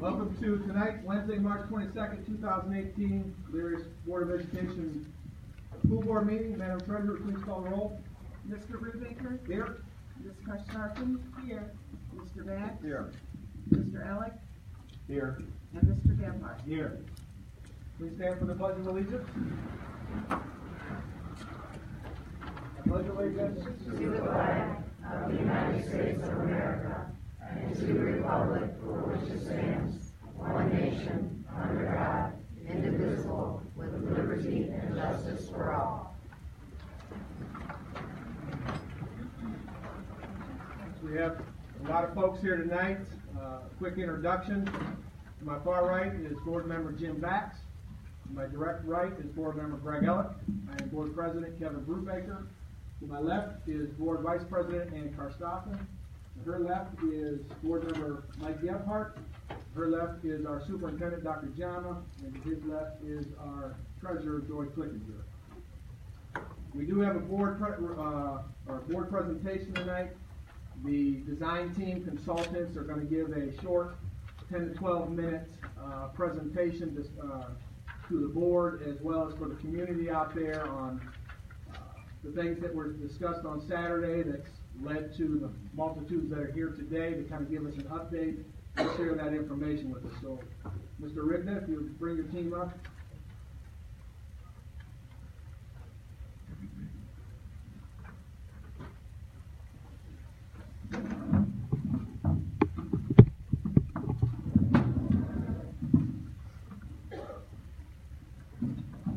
Welcome to tonight's Wednesday, March 22nd, 2018, Elyria Board of Education School Board meeting. Madam Treasurer, please call the roll. Mr. Brubaker? Here. Ms. Karstafen? Here. Mr. Mack? Here. Mr. Elick? Here. And Mr. Gephardt? Here. Please stand for the Pledge of Allegiance. I pledge allegiance to the flag of the United States of America and to the republic for which it stands, one nation, under God, indivisible, with liberty and justice for all. We have a lot of folks here tonight. Quick introduction. To my far right is Board Member Jim Bax. To my direct right is Board Member Greg Elick. I am Board President Kevin Brubaker. To my left is Board Vice President Ann Karstafen. To her left is Board Member Mike Gephardt. To her left is our Superintendent, Dr. Jama. And to his left is our Treasurer, Joy Clickinger. We do have a board presentation tonight. The design team consultants are going to give a short 10 to 12 minute presentation to the board as well as for the community out there on the things that were discussed on Saturday that's led to the multitudes that are here today to kind of give us an update and share that information with us. So, Mr. Rigna, if you bring your team up.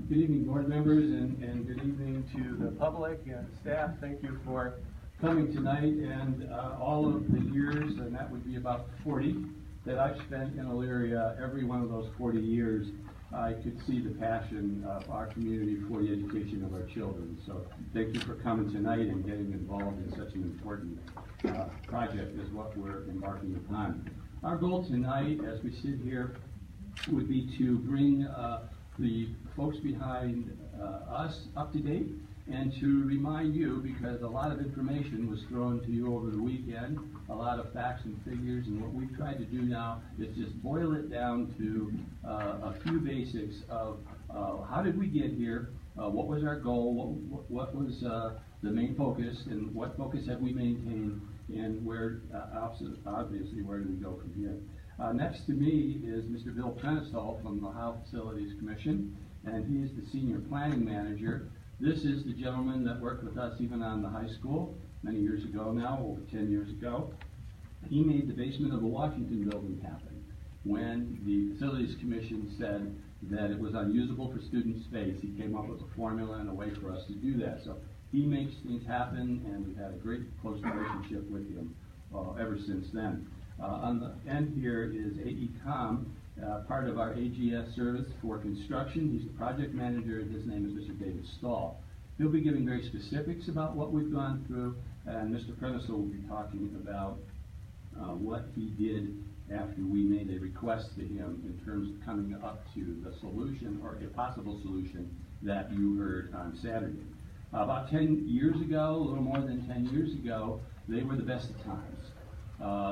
Good evening, board members, and good evening to the public and staff. Thank you for coming tonight, and all of the years, and that would be about 40, that I've spent in Elyria. Every one of those 40 years, I could see the passion of our community for the education of our children. So thank you for coming tonight and getting involved in such an important project as what we're embarking upon. Our goal tonight, as we sit here, would be to bring the folks behind us up to date and to remind you, because a lot of information was thrown to you over the weekend, a lot of facts and figures, and what we've tried to do now is just boil it down to a few basics of how did we get here, what was our goal, what was the main focus, and what focus have we maintained, and where, obviously, where do we go from here. Next to me is Mr. Bill Prenisol from the Ohio Facilities Commission, and he is the Senior Planning Manager. This is the gentleman that worked with us even on the high school many years ago now, over 10 years ago. He made the basement of the Washington building happen when the Facilities Commission said that it was unusable for student space. He came up with a formula and a way for us to do that. So he makes things happen, and we've had a great close relationship with him ever since then. On the end here is AECOM, part of our AGS service for construction. He's the project manager, and his name is Mr. David Stahl. He'll be giving very specifics about what we've gone through, and Mr. Prenisol will be talking about what he did after we made a request to him in terms of coming up to the solution, or a possible solution, that you heard on Saturday. About 10 years ago, a little more than 10 years ago, they were the best of times.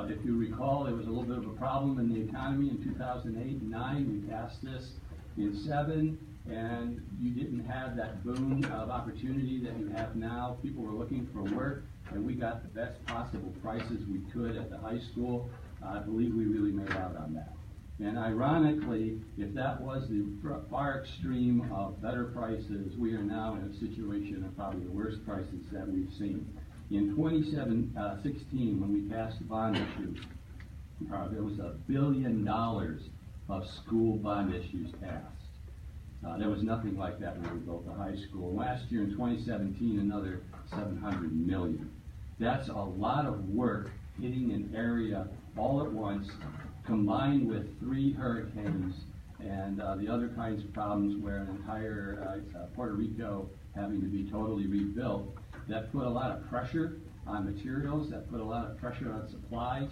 If you recall, there was a little bit of a problem in the economy in 2008 and 9. We passed this in 7, and you didn't have that boom of opportunity that you have now. People were looking for work, and we got the best possible prices we could at the high school. I believe we really made out on that. And ironically, if that was the far extreme of better prices, we are now in a situation of probably the worst prices that we've seen. In 2016, when we passed the bond issue, there was $1 billion of school bond issues passed. There was nothing like that when we built the high school. Last year, in 2017, another $700 million. That's a lot of work hitting an area all at once, combined with 3 hurricanes and the other kinds of problems where an entire Puerto Rico having to be totally rebuilt. That put a lot of pressure on materials, that put a lot of pressure on supplies,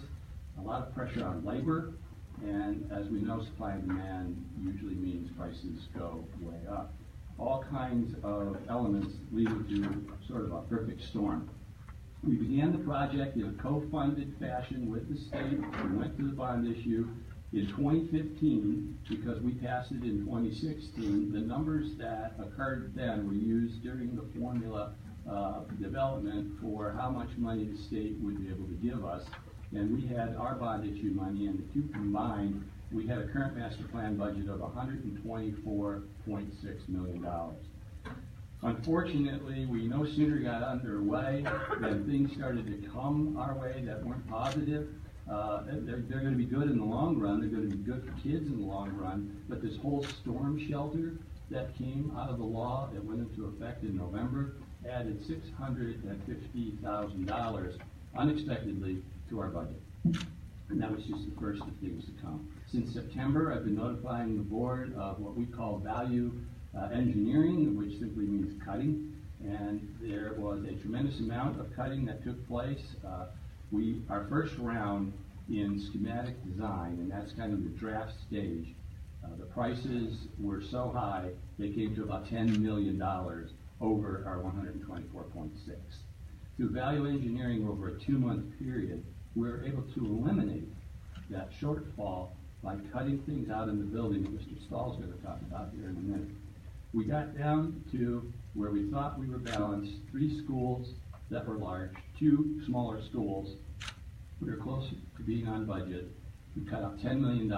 a lot of pressure on labor, and as we know, supply and demand usually means prices go way up. All kinds of elements leading to sort of a perfect storm. We began the project in a co-funded fashion with the state. We went to the bond issue. In 2015, because we passed it in 2016, the numbers that occurred then were used during the formula development for how much money the state would be able to give us. And we had our bond issue money, and the two combined, we had a current master plan budget of $124.6 million. Unfortunately, we no sooner got underway than things started to come our way that weren't positive. They're going to be good in the long run. They're going to be good for kids in the long run. But this whole storm shelter that came out of the law that went into effect in November added $650,000 unexpectedly to our budget. And that was just the first of things to come. Since September, I've been notifying the board of what we call value engineering, which simply means cutting. And there was a tremendous amount of cutting that took place. Our first round in schematic design, and that's kind of the draft stage, the prices were so high, they came to about $10 million over our 124.6. Through value engineering over a 2-month period, we were able to eliminate that shortfall by cutting things out in the building that Mr. Stahl's going to talk about here in a minute. We got down to where we thought we were balanced, 3 schools that were large, 2 smaller schools. We were close to being on budget. We cut out $10 million,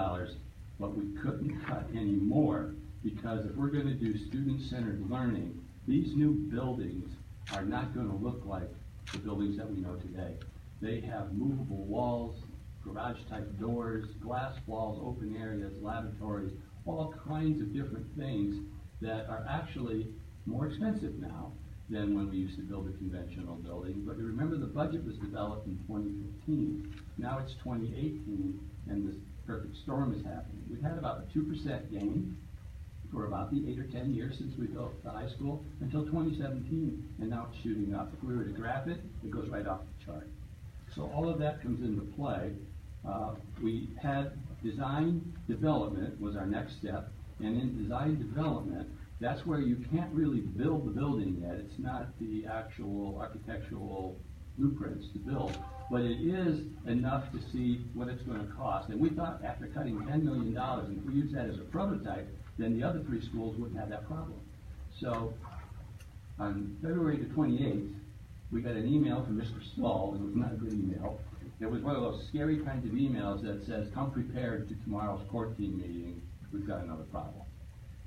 but we couldn't cut any more because if we're going to do student-centered learning, these new buildings are not going to look like the buildings that we know today. They have movable walls, garage-type doors, glass walls, open areas, lavatories, all kinds of different things that are actually more expensive now than when we used to build a conventional building. But remember, the budget was developed in 2015. Now it's 2018, and this perfect storm is happening. We've had about a 2% gain for about the 8 or 10 years since we built the high school until 2017, and now it's shooting up. If we were to graph it, it goes right off the chart. So all of that comes into play. We had design development was our next step, and in design development, that's where you can't really build the building yet. It's not the actual architectural blueprints to build, but it is enough to see what it's going to cost. And we thought after cutting $10 million, and if we use that as a prototype, then the other 3 schools wouldn't have that problem. So on February the 28th, we got an email from Mr. Stahl, and it was not a good email. It was one of those scary kinds of emails that says, come prepared to tomorrow's court team meeting, we've got another problem.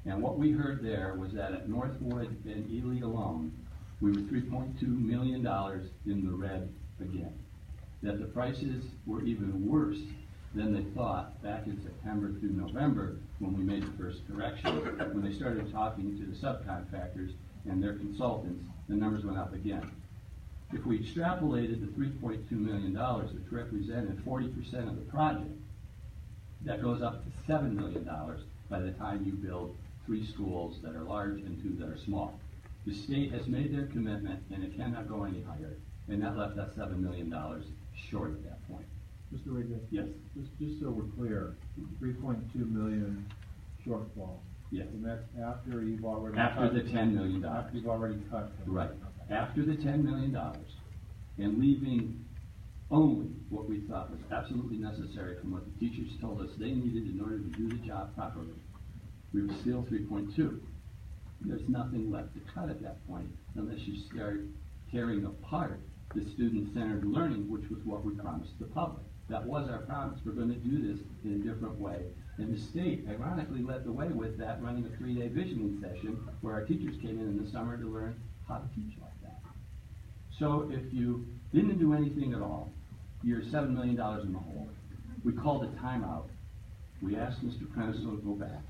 And what we heard there was that at Northwood and Ely alone, we were $3.2 million in the red again. That the prices were even worse than they thought back in September through November when we made the first correction. When they started talking to the subcontractors and their consultants, the numbers went up again. If we extrapolated the $3.2 million, which represented 40% of the project, that goes up to $7 million by the time you build 3 schools that are large and 2 that are small. The state has made their commitment, and it cannot go any higher, and that left us $7 million short at that point. Mr. Wiggins? Yes. Just so we're clear, 3.2 million shortfall. Yes. And that's after you've already After the $10 million. After you've already cut. Right. After the $10 million, and leaving only what we thought was absolutely necessary from what the teachers told us they needed in order to do the job properly, we were still 3.2. There's nothing left to cut at that point unless you start tearing apart the student-centered learning, which was what we promised the public. That was our promise. We're going to do this in a different way. And the state, ironically, led the way with that, running a 3-day visioning session where our teachers came in the summer to learn how to teach like that. So if you didn't do anything at all, you're $7 million in the hole. We called a timeout. We asked Mr. Chronicle to go back,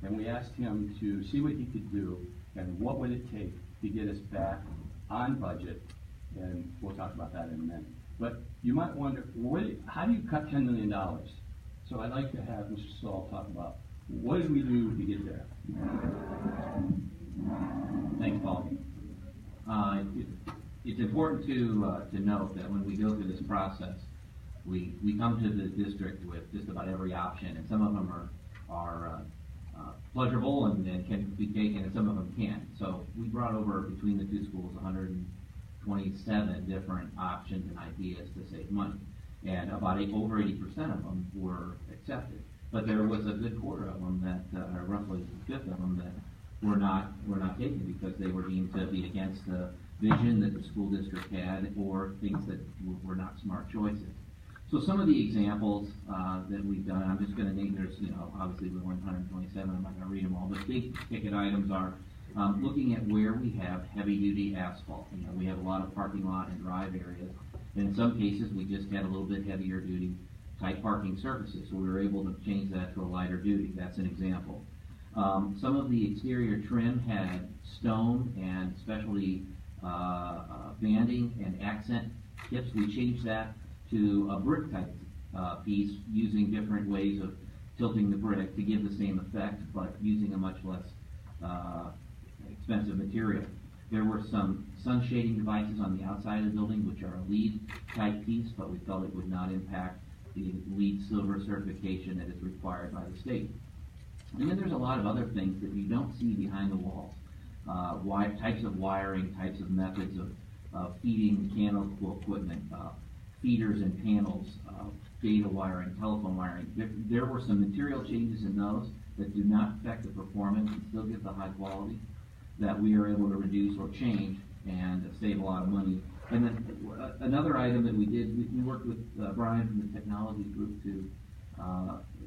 and we asked him to see what he could do and what would it take to get us back on budget, and we'll talk about that in a minute. But you might wonder, how do you cut $10 million? So I'd like to have Mr. Stahl talk about what did we do to get there? Thanks, Paul. It's important to note that when we go through this process, we come to the district with just about every option, and some of them are pleasurable and can be taken, and some of them can't. So we brought over, between the 2 schools, 127 different options and ideas to save money, and about over 80% of them were accepted. But there was a good quarter of them that, or roughly a fifth of them that were not taken because they were deemed to be against the vision that the school district had or things that were not smart choices. So some of the examples that we've done, I'm just going to name, there's, obviously we're 127, I'm not going to read them all, but big ticket items are looking at where we have heavy duty asphalt. We have a lot of parking lot and drive areas, and in some cases we just had a little bit heavier duty type parking surfaces, so we were able to change that to a lighter duty. That's an example. Some of the exterior trim had stone and specialty banding and accent tips. We changed that to a brick type piece using different ways of tilting the brick to give the same effect, but using a much less expensive material. There were some sun shading devices on the outside of the building, which are a LEED type piece, but we felt it would not impact the LEED silver certification that is required by the state. And then there's a lot of other things that you don't see behind the walls. Types of wiring, types of methods of feeding mechanical equipment, feeders and panels, data wiring, telephone wiring. There were some material changes in those that do not affect the performance and still give the high quality that we are able to reduce or change and save a lot of money. And then another item that we did, we worked with Brian from the technology group to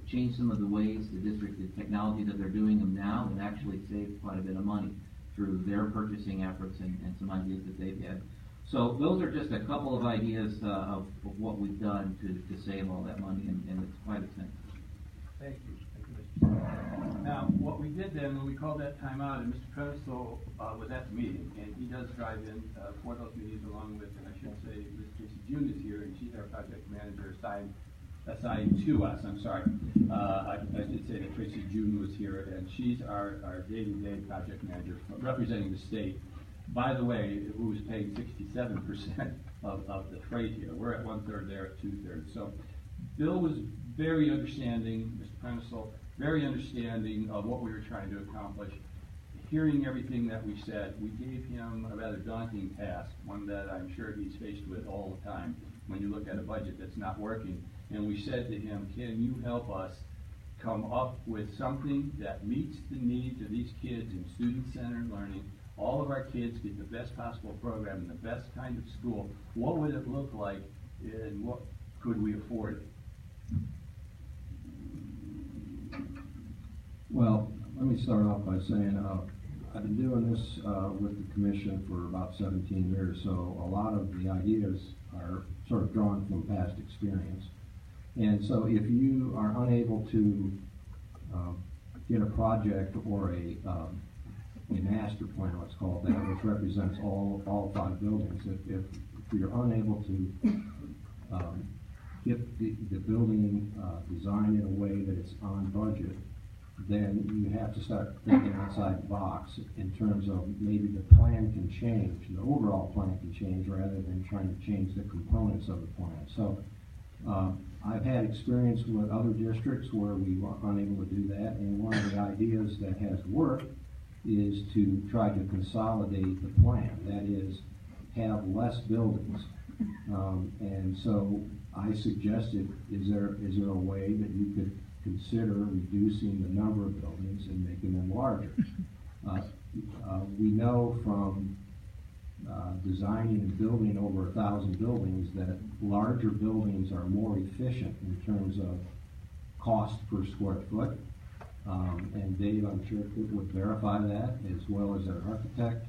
change some of the ways the district, the technology that they're doing them now, and actually saved quite a bit of money through their purchasing efforts and some ideas that they've had. So those are just a couple of ideas of what we've done to save all that money, and it's quite expensive. Thank you. Thank you, Mr. Chairman. Now, what we did then when we called that time out, and Mr. Chronicle was at the meeting, and he does drive in for those meetings along with, and I should say, Ms. Tracy June is here, and she's our project manager assigned to us. I'm sorry. I should say that Tracy June was here, and she's our day-to-day project manager representing the state. By the way, who was paying 67% of the freight here. We're at 1/3, they're at 2/3. So Bill was very understanding, Mr. Chronicle, very understanding of what we were trying to accomplish. Hearing everything that we said, we gave him a rather daunting task, one that I'm sure he's faced with all the time when you look at a budget that's not working. And we said to him, can you help us come up with something that meets the needs of these kids in student-centered learning? All of our kids get the best possible program and the best kind of school. What would it look like, and what could we afford? Well, let me start off by saying I've been doing this with the commission for about 17 years, so a lot of the ideas are sort of drawn from past experience. And so if you are unable to get a project or a master plan, let's call it that, which represents all 5 buildings, if you're unable to get the building designed in a way that it's on budget, then you have to start thinking outside the box in terms of maybe the plan can change, the overall plan can change rather than trying to change the components of the plan. So I've had experience with other districts where we were unable to do that, and one of the ideas that has worked is to try to consolidate the plan, that is, have less buildings. And so I suggested, is there a way that you could consider reducing the number of buildings and making them larger? We know from designing and building over 1,000 buildings that larger buildings are more efficient in terms of cost per square foot. And Dave, I'm sure, would verify that, as well as our architect.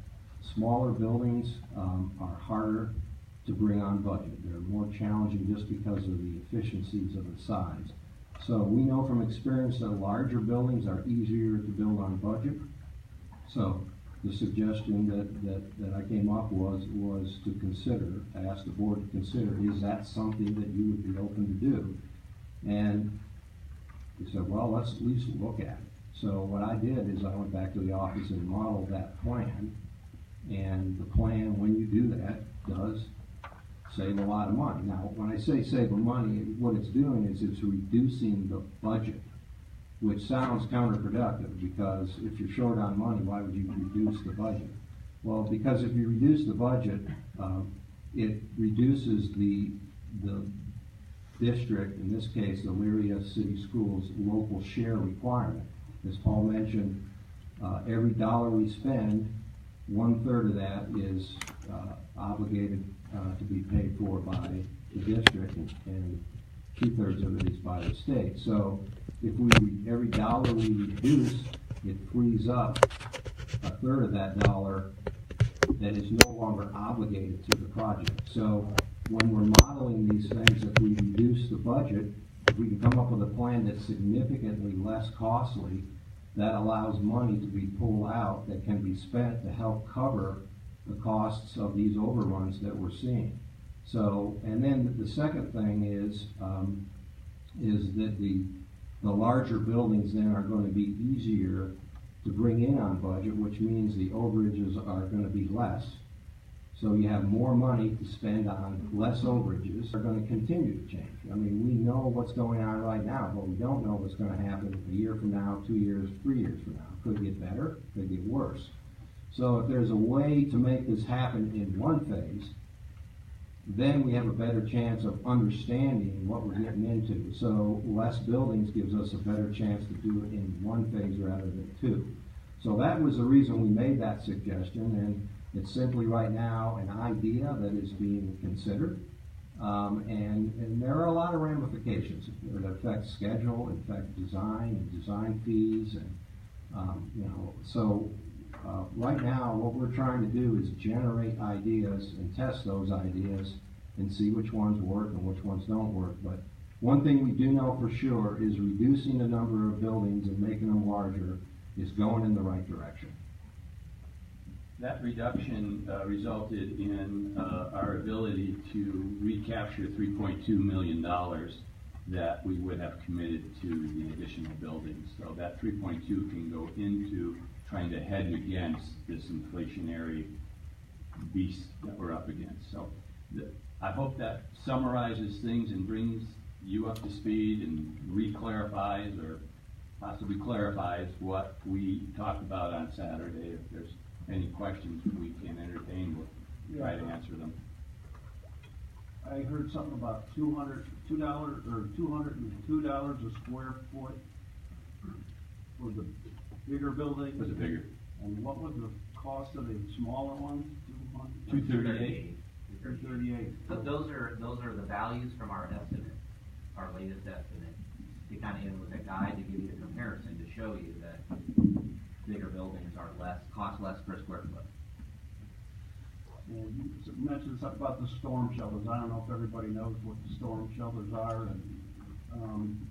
Smaller buildings are harder to bring on budget. They're more challenging just because of the efficiencies of the size. So we know from experience that larger buildings are easier to build on budget. So the suggestion that I came up was to consider, I asked the board to consider, is that something that you would be open to do? And he said, well, let's at least look at it. So what I did is I went back to the office and modeled that plan. And the plan, when you do that, does save a lot of money. Now, when I say save money, what it's doing is it's reducing the budget, which sounds counterproductive, because if you're short on money, why would you reduce the budget? Well, because if you reduce the budget, it reduces the district, in this case, Elyria City Schools, local share requirement. As Paul mentioned, every dollar we spend, 1/3 of that is obligated to be paid for by the district, and 2/3 of it is by the state. So if every dollar we reduce, it frees up 1/3 of that dollar that is no longer obligated to the project. So when we're modeling these things, if we reduce the budget, if we can come up with a plan that's significantly less costly, that allows money to be pulled out that can be spent to help cover the costs of these overruns that we're seeing. So, and then the second thing is that the larger buildings then are going to be easier to bring in on budget, which means the overages are going to be less. So you have more money to spend on less overages. Are going to continue to change. I mean, we know what's going on right now, but we don't know what's going to happen a year from now, 2 years, 3 years from now. Could get better, could get worse. So if there's a way to make this happen in one phase, then we have a better chance of understanding what we're getting into. So less buildings gives us a better chance to do it in one phase rather than two. So that was the reason we made that suggestion, and it's simply right now an idea that is being considered. And there are a lot of ramifications. It affects schedule, it affects design and design fees, and so right now what we're trying to do is generate ideas and test those ideas and see which ones work and which ones don't work. But one thing we do know for sure is reducing the number of buildings and making them larger is going in the right direction. That reduction resulted in our ability to recapture $3.2 million that we would have committed to the additional buildings. So that 3.2 can go into trying to hedge against this inflationary beast that we're up against. So I hope that summarizes things and brings you up to speed and re-clarifies or possibly clarifies what we talked about on Saturday. If there's any questions we can entertain, we'll try to answer them. I heard something about $202 a square foot for the bigger building. Was it bigger? And what was the cost of the smaller one? $238. $238. So those are the values from our estimate, our latest estimate. To kind of, it was a guide to give you a comparison to show you that bigger buildings cost less per square foot. And you mentioned something about the storm shelters. I don't know if everybody knows what the storm shelters are, and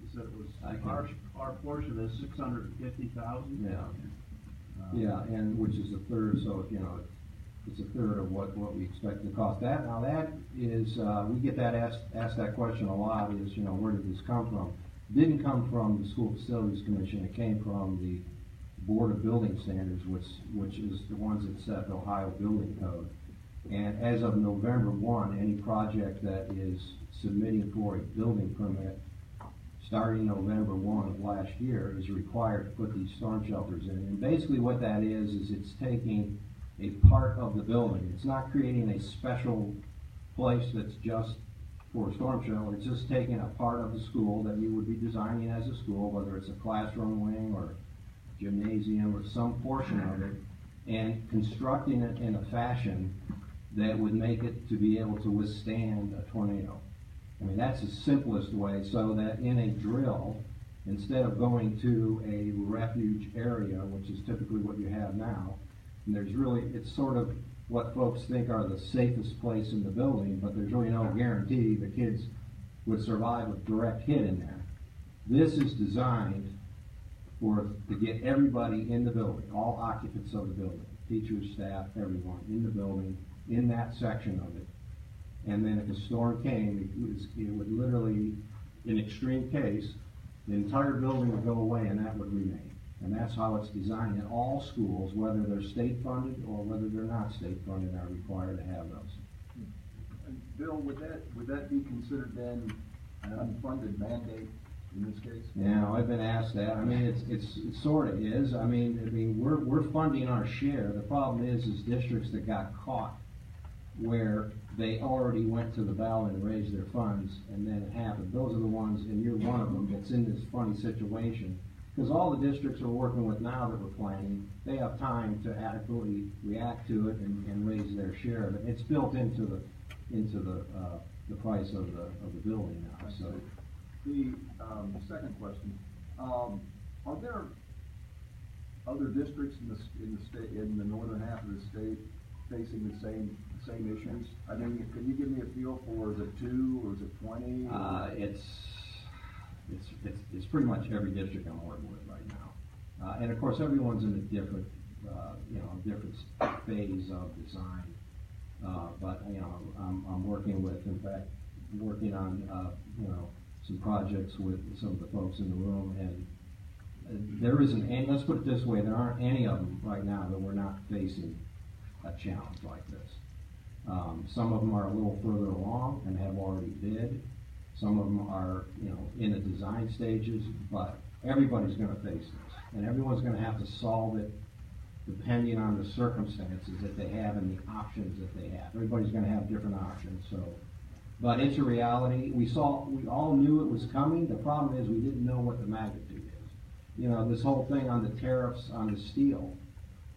you said it was our portion is $650,000. Yeah. Yeah, and which is a third, so it's a third of what we expect to cost. That is we get that asked that question a lot. Is where did this come from? It didn't come from the School Facilities Commission. It came from the Board of Building Standards, which is the ones that set the Ohio Building Code. And as of November 1, any project that is submitting for a building permit starting November 1 of last year is required to put these storm shelters in. And basically what that is it's taking a part of the building. It's not creating a special place that's just for a storm shelter. It's just taking a part of the school that you would be designing as a school, whether it's a classroom wing or gymnasium or some portion of it, and constructing it in a fashion that would make it to be able to withstand a tornado. I mean, that's the simplest way, so that in a drill, instead of going to a refuge area, which is typically what you have now, and it's sort of what folks think are the safest place in the building, but there's really no guarantee the kids would survive a direct hit in there. This is designed to get everybody in the building, all occupants of the building, teachers, staff, everyone in the building, in that section of it. And then if a storm came, it would literally, in extreme case, the entire building would go away and that would remain. And that's how it's designed. And all schools, whether they're state funded or whether they're not state funded, are required to have those. And Bill, would that be considered then an unfunded mandate in this case? Yeah, I've been asked that. I mean, it sort of is. I mean, we're funding our share. The problem is districts that got caught where they already went to the ballot and raised their funds, and then it happened. Those are the ones, and you're one of them, that's in this funny situation. Because all the districts we're working with now that we're planning, they have time to adequately react to it and raise their share of it. It's built into the price of the building now, so. The second question, are there other districts in the state, in the northern half of the state facing the same issues? I mean, can you give me a feel for, is it 2 or is it 20? It's pretty much every district I'm working with right now. And of course, everyone's in a different, different phase of design. But, I'm working with, in fact, working on, some projects with some of the folks in the room, and there isn't any, let's put it this way, there aren't any of them right now that we're not facing a challenge like this. Some of them are a little further along and have already bid. Some of them are, in the design stages, but everybody's gonna face this, and everyone's gonna have to solve it depending on the circumstances that they have and the options that they have. Everybody's gonna have different options, so. But it's a reality. We all knew it was coming. The problem is we didn't know what the magnitude is. This whole thing on the tariffs on the steel,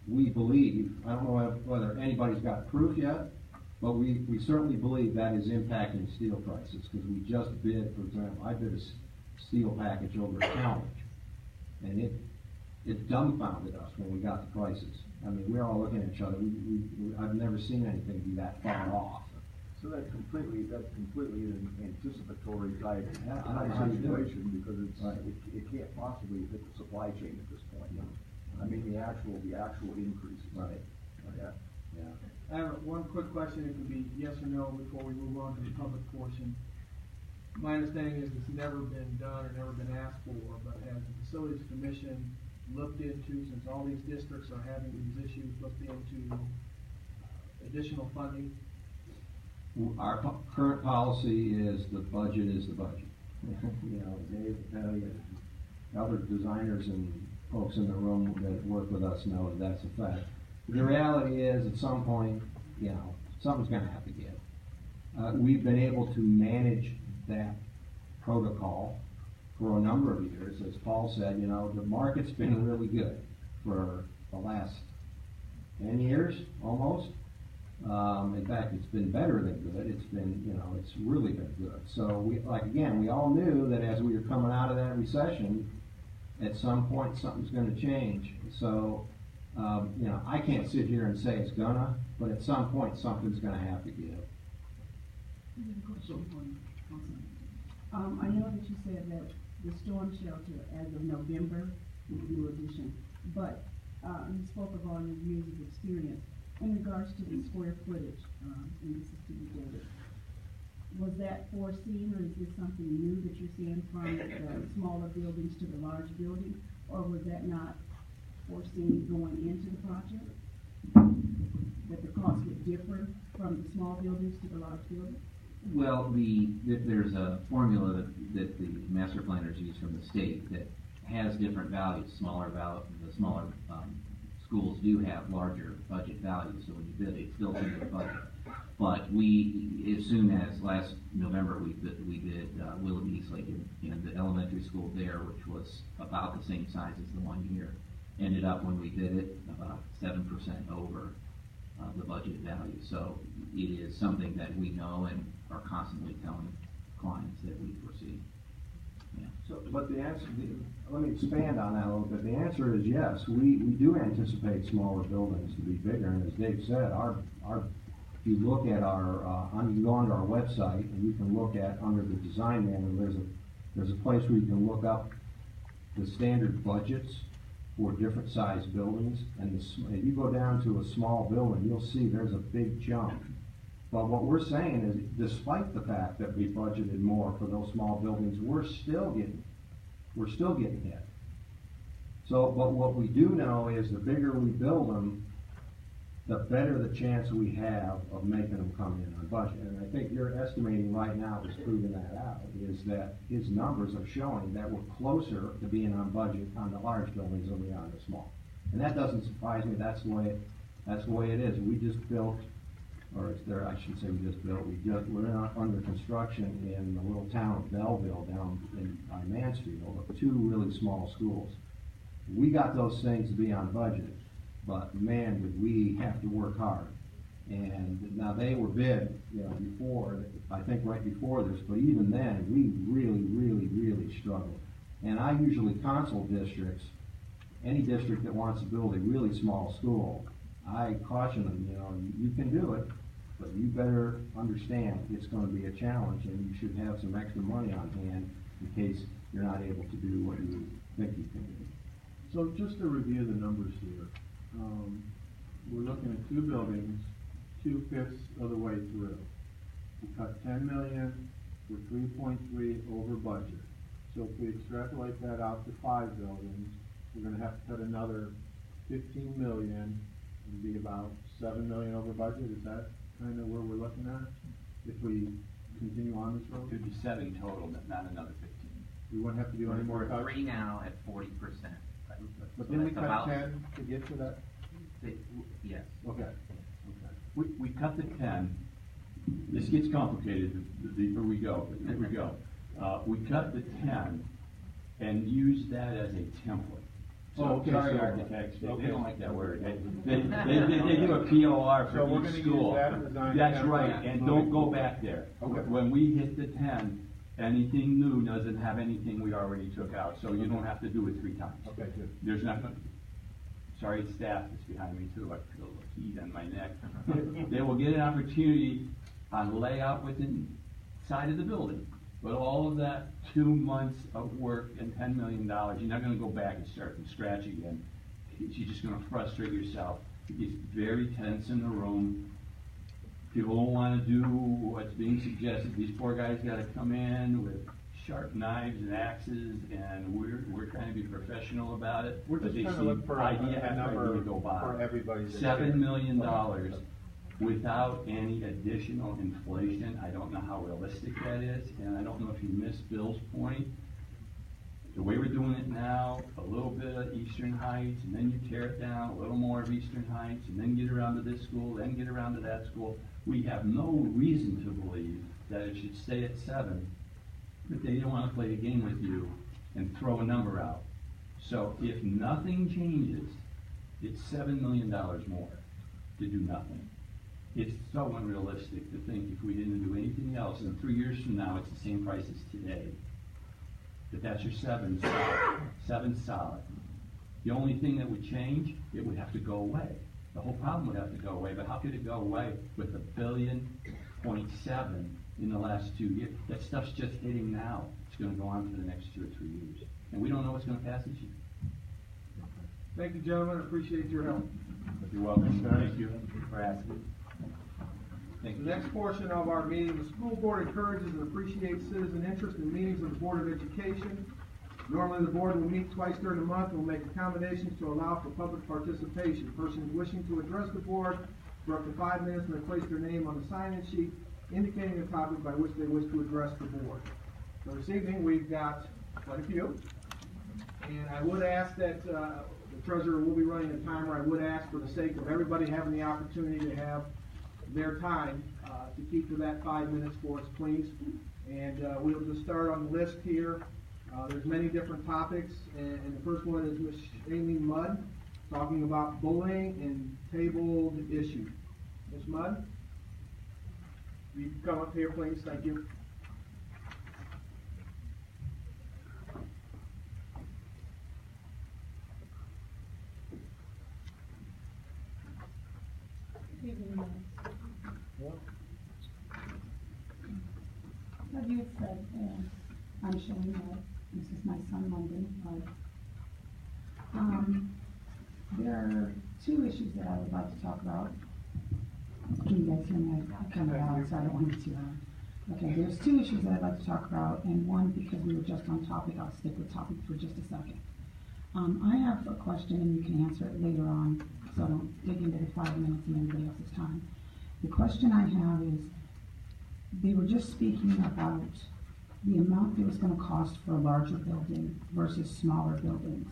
we believe, I don't know whether anybody's got proof yet, but we certainly believe that is impacting steel prices, because we just bid, for example, I bid a steel package over at Challenge, and it dumbfounded us when we got the prices. I mean, we're all looking at each other. I've never seen anything be that far off. So that's completely an anticipatory type Yeah, I don't know how you do it. situation, because Right. it can't possibly hit the supply chain at this point. I mean, the actual increases. Right. Yeah. Yeah. I have one quick question. It can be yes or no before we move on to the public portion. My understanding is it's never been done or never been asked for, but has the Facilities Commission looked into, since all these districts are having these issues, looked into additional funding? Our current policy is the budget is the budget. Dave will tell you, other designers and folks in the room that work with us know that's a fact. The reality is, at some point, something's gonna have to give. We've been able to manage that protocol for a number of years. As Paul said, the market's been really good for the last 10 years, almost. In fact, it's been better than good. It's been, it's really been good. So we all knew that as we were coming out of that recession, at some point something's going to change. So, I can't sit here and say it's gonna, but at some point something's going to have to give. I know that you said that the storm shelter as of November is a new addition, but you spoke of all your years of experience. In regards to the square footage, and this is to be David, was that foreseen, or is this something new that you're seeing from the smaller buildings to the large building, or was that not foreseen going into the project? That the cost would differ from the small buildings to the large buildings? Well, there's a formula that the master planners use from the state that has different values. The smaller schools do have larger budget values, so when you bid, it's built into the budget. But as soon as last November, we bid Willard Eastlake in the elementary school there, which was about the same size as the one here. Ended up, when we bid it, about 7% over the budget value. So it is something that we know and are constantly telling clients that we foresee. Yeah. So, but the answer, let me expand on that a little bit. The answer is yes. We do anticipate smaller buildings to be bigger, and as Dave said, if you look at you go onto our website and you can look at under the design manual. There's a place where you can look up the standard budgets for different size buildings, and if you go down to a small building, you'll see there's a big jump. But what we're saying is, despite the fact that we budgeted more for those small buildings, we're still getting hit. So, but what we do know is the bigger we build them, the better the chance we have of making them come in on budget. And I think your estimating right now is proving that out, is that his numbers are showing that we're closer to being on budget on the large buildings than we are on the small. And that doesn't surprise me. That's the way it is. We just built or it's there, I should say we just built, we're under construction in the little town of Belleville down on Mansfield, of 2 really small schools. We got those things to be on budget, but man, did we have to work hard. And now they were bid, before, I think right before this, but even then, we really struggled. And I usually counsel districts, any district that wants to build a really small school, I caution them, you can do it, but you better understand it's going to be a challenge, and you should have some extra money on hand in case you're not able to do what you think you can do. So just to review the numbers here, we're looking at 2 buildings, 2/5 of the way through. We cut 10 million, we're 3.3 over budget. So if we extrapolate that out to 5 buildings, we're gonna have to cut another 15 million and be about 7 million over budget. Is that kind of where we're looking at? If we continue on this road? 57 total, but not another 15. We wouldn't have to do any more We're cuts? 3 now at 40%. But So then we that's cut about- 10 to get to that? Yes. Okay. We cut the 10. This gets complicated the deeper we go. We cut the 10 and use that as a template. So, Oh, okay, sorry, so- architects, they okay. don't like that word. They do a POR So we're for gonna each use school. that design That's template right, and don't go moving back there. Okay. When we hit the 10, anything new doesn't have anything we already took out, so you don't have to do it 3 times. Okay, good. There's not, sorry, staff that's behind me too, I feel the heat on my neck. They will get an opportunity on layout within side of the building. But all of that 2 months of work and $10 million, you're not gonna go back and start from scratch again. You're just gonna frustrate yourself. It gets very tense in the room. People don't wanna do what's being suggested. These poor guys gotta come in with sharp knives and axes, and we're trying to be professional about it. We're but just they trying to see look for idea a after number idea go by. for everybody. to $7 share. million without any additional inflation. I don't know how realistic that is, and I don't know if you missed Bill's point. The way we're doing it now, a little bit of Eastern Heights, and then you tear it down, a little more of Eastern Heights, and then get around to this school, then get around to that school. We have no reason to believe that it should stay at 7, but they don't want to play a game with you and throw a number out. So if nothing changes, it's $7 million more to do nothing. It's so unrealistic to think if we didn't do anything else, and 3 years from now, it's the same price as today. But that's your 7 solid. 7 solid. The only thing that would change, it would have to go away. The whole problem would have to go away, but how could it go away with $1.7 billion in the last 2 years? That stuff's just hitting now. It's gonna go on for the next 2 or 3 years. And we don't know what's gonna pass this year. Thank you, gentlemen. Appreciate your help. You're welcome. Thank you for asking. Thank The you. next portion of our meeting, the school board encourages and appreciates citizen interest in meetings of the Board of Education. Normally, the board will meet twice during the month and will make accommodations to allow for public participation. Persons wishing to address the board for up to 5 minutes may place their name on the sign-in sheet indicating the topic by which they wish to address the board. So this evening, we've got quite a few. And I would ask that the treasurer will be running a timer. I would ask, for the sake of everybody having the opportunity to have their time, to keep to that 5 minutes for us, please. And we'll just start on the list here. There's many different topics, and the first one is Ms. Amy Mudd, talking about bullying and tabled issues. Ms. Mudd, you can come up here, please. Thank you. As you had said, I'm showing that this is my son London, but there are 2 issues that I would like to talk about. Can you guys hear me? I kind of loud, so I don't want to be too loud. Okay, there's 2 issues that I'd like to talk about, and one, because we were just on topic, I'll stick with topic for just a second. I have a question, and you can answer it later on, so I don't dig into the 5 minutes and everybody else's time. The question I have is, they were just speaking about the amount it was going to cost for a larger building versus smaller buildings.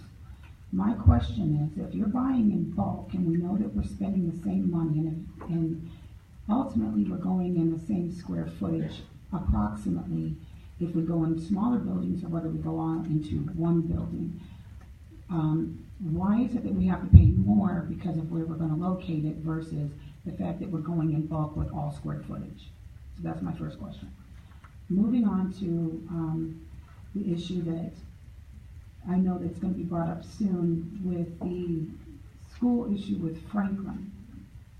My question is, if you're buying in bulk and we know that we're spending the same money and ultimately we're going in the same square footage approximately if we go in smaller buildings or whether we go on into one building. Why is it that we have to pay more because of where we're going to locate it versus the fact that we're going in bulk with all square footage? So that's my first question. Moving on to the issue that I know that's going to be brought up soon with the school issue with Franklin.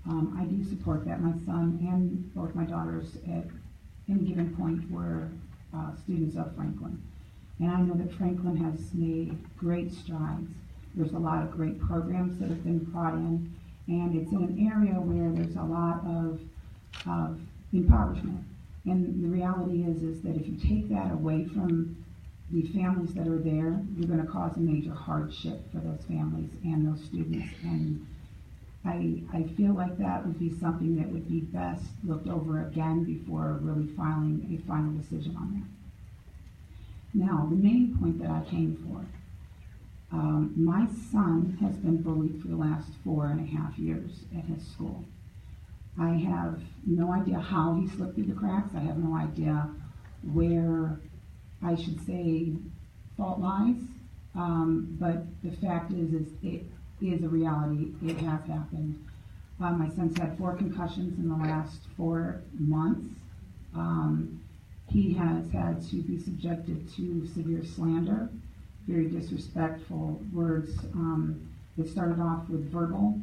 I do support that. My son and both my daughters at any given point were students of Franklin. And I know that Franklin has made great strides. There's a lot of great programs that have been brought in, and it's in an area where there's a lot of impoverishment. And the reality is that if you take that away from the families that are there, you're going to cause a major hardship for those families and those students. And I feel like that would be something that would be best looked over again before really filing a final decision on that. Now, the main point that I came for, my son has been bullied for the last 4.5 years at his school. I have no idea how he slipped through the cracks. I have no idea where I should say fault lies. But the fact is it is a reality. It has happened. My son's had 4 concussions in the last 4 months. He has had to be subjected to severe slander, very disrespectful words that started off with verbal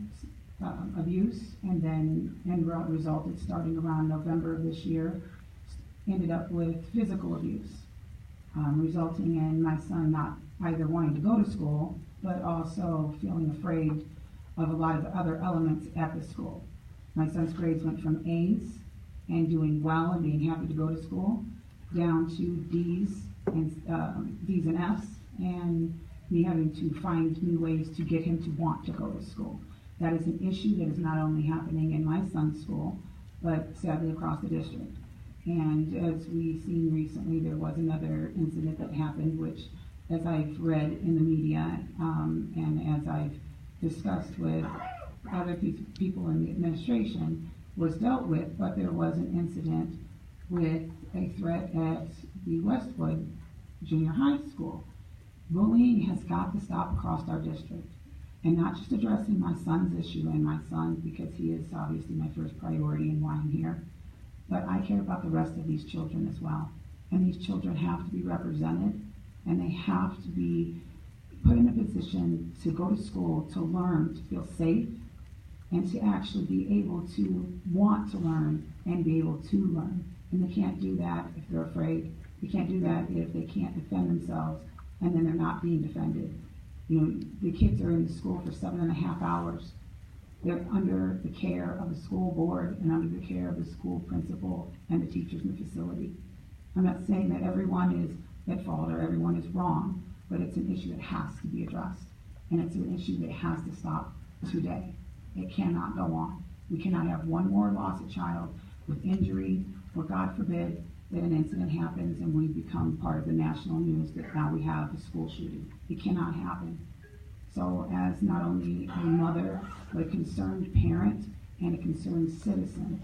abuse and then resulted starting around November of this year, ended up with physical abuse, resulting in my son not either wanting to go to school but also feeling afraid of a lot of the other elements at the school. My son's grades went from A's and doing well and being happy to go to school down to D's and F's, and me having to find new ways to get him to want to go to school. That is an issue that is not only happening in my son's school, but sadly across the district. And as we've seen recently, there was another incident that happened, which, as I've read in the media and as I've discussed with other people in the administration, was dealt with, but there was an incident with a threat at the Westwood Junior High School. Bullying has got to stop across our district, and not just addressing my son's issue and my son, because he is obviously my first priority and why I'm here, but I care about the rest of these children as well. And these children have to be represented, and they have to be put in a position to go to school, to learn, to feel safe, and to actually be able to want to learn and be able to learn. And they can't do that if they're afraid. They can't do that if they can't defend themselves and then they're not being defended. You know, the kids are in the school for 7.5 hours. They're under the care of the school board and under the care of the school principal and the teachers in the facility. I'm not saying that everyone is at fault or everyone is wrong, but it's an issue that has to be addressed. And it's an issue that has to stop today. It cannot go on. We cannot have one more lost child with injury, or God forbid that an incident happens and we become part of the national news that now we have a school shooting. It cannot happen. So as not only a mother, but a concerned parent and a concerned citizen,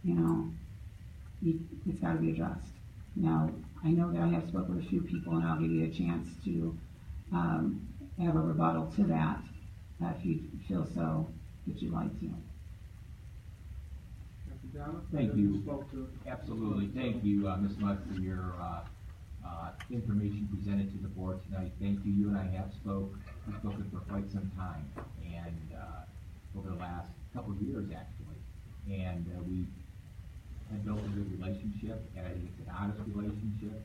you know, it's got to be addressed. Now, I know that I have spoken with a few people, and I'll give you a chance to have a rebuttal to that if you feel so that you'd like to. Thank you. Absolutely. Thank you, Ms. Mudd, for your information presented to the board tonight. Thank you. You and I have spoken for quite some time, and over the last couple of years, actually. And we have built a good relationship, and I think it's an honest relationship.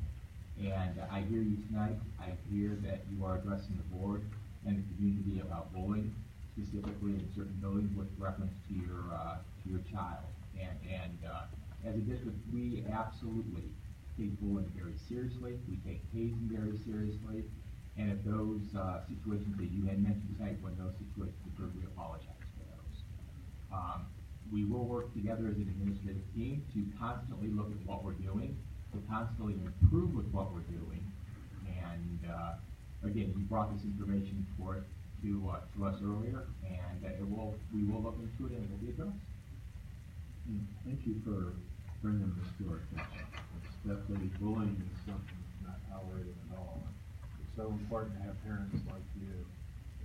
And I hear you tonight. I hear that you are addressing the board and the community about bullying, specifically in certain buildings with reference to your child. And as a district, we absolutely take bullying very seriously. We take hazing very seriously. And if those situations that you had mentioned tonight, when those situations occur, we apologize for those. We will work together as an administrative team to constantly look at what we're doing, to constantly improve with what we're doing. And again, you brought this information to us earlier, and we will look into it and it will be addressed. Thank you for bringing this to our attention. It's definitely, bullying is something that's not tolerated at all. It's so important to have parents like you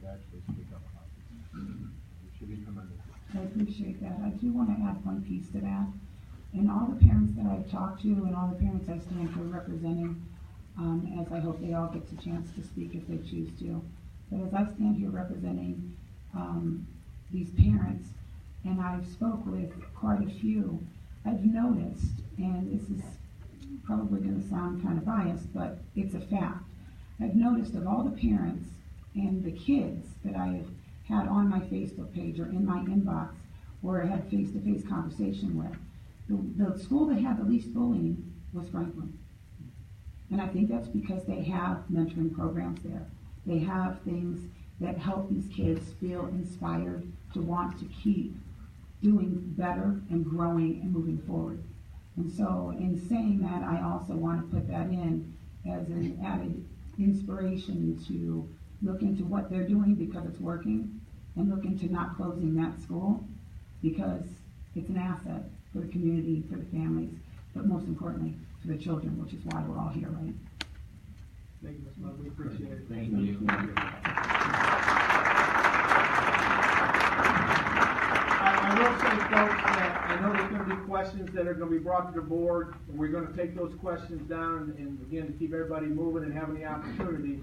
that actually speak up about this. You should be commended. I appreciate that. I do want to add one piece to that. And all the parents that I've talked to and all the parents I stand for representing, as I hope they all get the chance to speak if they choose to. But as I stand here representing these parents, and I've spoke with quite a few, I've noticed, and this is probably going to sound kind of biased, but it's a fact. I've noticed of all the parents and the kids that I have had on my Facebook page or in my inbox or had face-to-face conversation with, the school that had the least bullying was Franklin. And I think that's because they have mentoring programs there. They have things that help these kids feel inspired to want to keep doing better and growing and moving forward. And so in saying that, I also want to put that in as an added inspiration to look into what they're doing because it's working, and look into not closing that school because it's an asset for the community, for the families, but most importantly, for the children, which is why we're all here, right? Thank you, Ms. Love. We appreciate it. Thank you. I will say, folks, that I know there's going to be questions that are going to be brought to the board, and we're going to take those questions down, and again, to keep everybody moving and having the opportunity,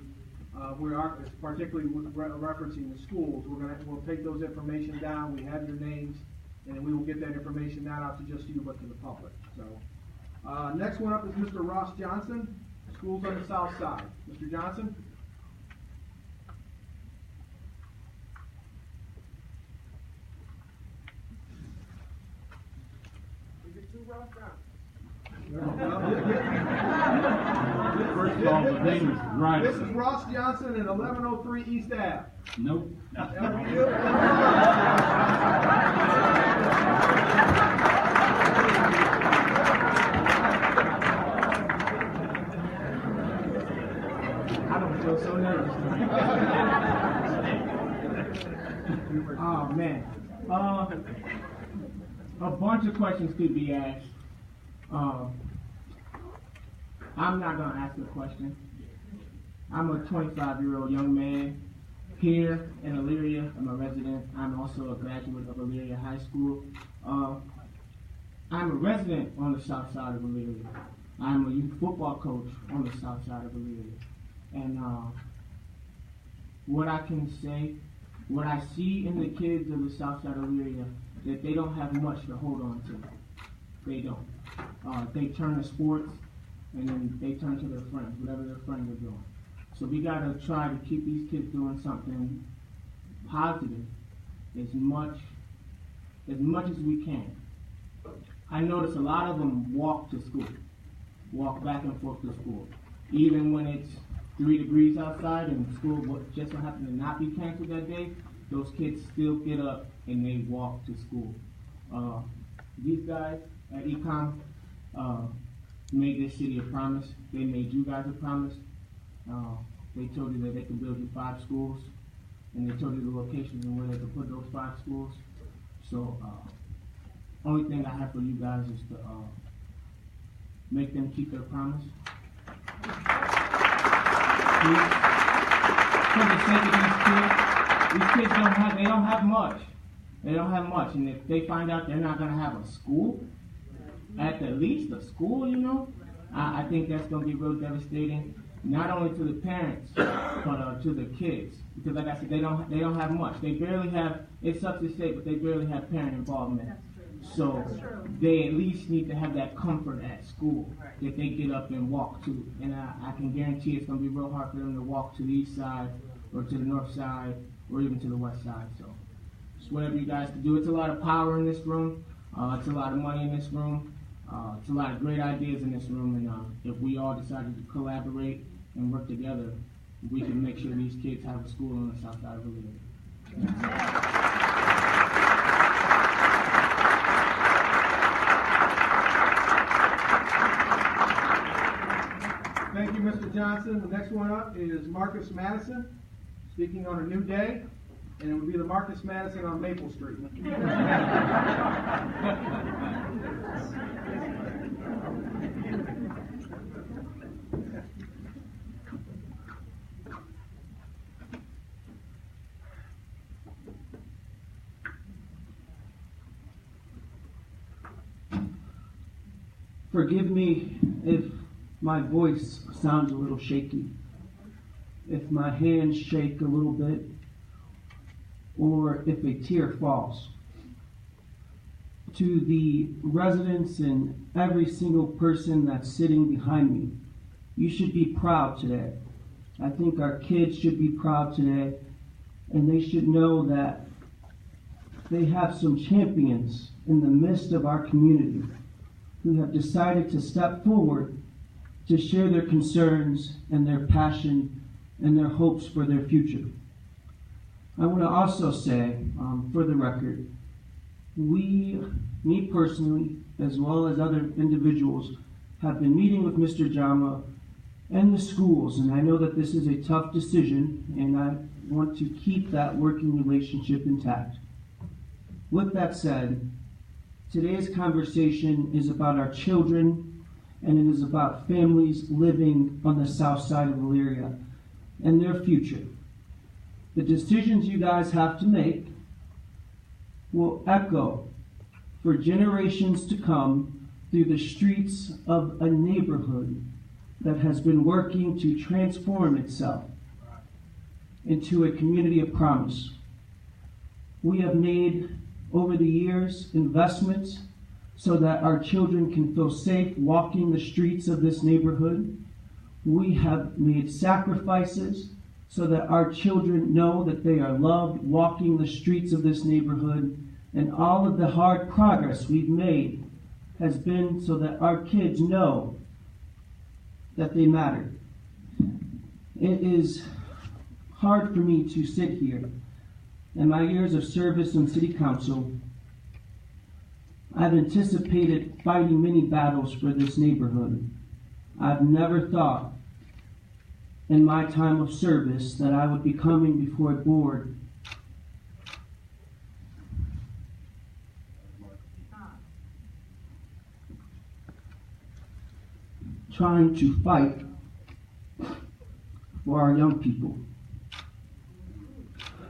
we are, particularly referencing the schools, we'll take those information down, we have your names, and we will get that information not out to just you, but to the public. So, next one up is Mr. Ross Johnson, schools on the south side. Mr. Johnson? Is it two Ross Johnsons? First of all, the name is right. This is Ross Johnson at 1103 East Ave. Nope. I don't feel so nervous. Oh man, a bunch of questions could be asked. I'm not gonna ask a question. I'm a 25-year-old young man here in Elyria. I'm a resident. I'm also a graduate of Elyria High School. I'm a resident on the south side of Elyria. I'm a youth football coach on the south side of Elyria. And what I can say, what I see in the kids of the south side of Elyria, that they don't have much to hold on to. They don't. They turn to sports, and then they turn to their friends, whatever their friends are doing. So we gotta try to keep these kids doing something positive as much as we can. I notice a lot of them walk to school, walk back and forth to school. Even when it's 3 degrees outside and school just so happened to not be canceled that day, those kids still get up and they walk to school. These guys at Econ made this city a promise. They made you guys a promise. They told you that they could build you 5 schools, and they told you the locations and where they could put those 5 schools. So, only thing I have for you guys is to make them keep their promise. Please, for the sake of these kids don't have much. They don't have much, and if they find out they're not going to have a school, at the least a school, you know, I think that's going to be real devastating, not only to the parents, but to the kids. Because like I said, they don't have much. They barely have, it sucks to say, but they barely have parent involvement. So they at least need to have that comfort at school that they get up and walk to. And I can guarantee it's going to be real hard for them to walk to the east side or to the north side or even to the west side. So just whatever you guys can do. It's a lot of power in this room. It's a lot of money in this room. It's a lot of great ideas in this room. And if we all decided to collaborate and work together, we can make sure these kids have a school on the south side of Elyria. Thank you, Mr. Johnson. The next one up is Marcus Madison, speaking on a new day. and it would be the Marcus Madison on Maple Street. Forgive me if my voice sounds a little shaky, if my hands shake a little bit, or if a tear falls. To the residents and every single person that's sitting behind me, you should be proud today. I think our kids should be proud today, and they should know that they have some champions in the midst of our community who have decided to step forward to share their concerns and their passion and their hopes for their future. I want to also say, for the record, me personally, as well as other individuals, have been meeting with Mr. Jama and the schools, and I know that this is a tough decision, and I want to keep that working relationship intact. With that said, today's conversation is about our children, and it is about families living on the south side of Elyria and their future. The decisions you guys have to make will echo for generations to come through the streets of a neighborhood that has been working to transform itself into a community of promise. We have made, over the years, investments so that our children can feel safe walking the streets of this neighborhood. We have made sacrifices so that our children know that they are loved walking the streets of this neighborhood. And all of the hard progress we've made has been so that our kids know that they matter. It is hard for me to sit here. In my years of service in city council, I've anticipated fighting many battles for this neighborhood. I've never thought in my time of service that I would be coming before a board trying to fight for our young people.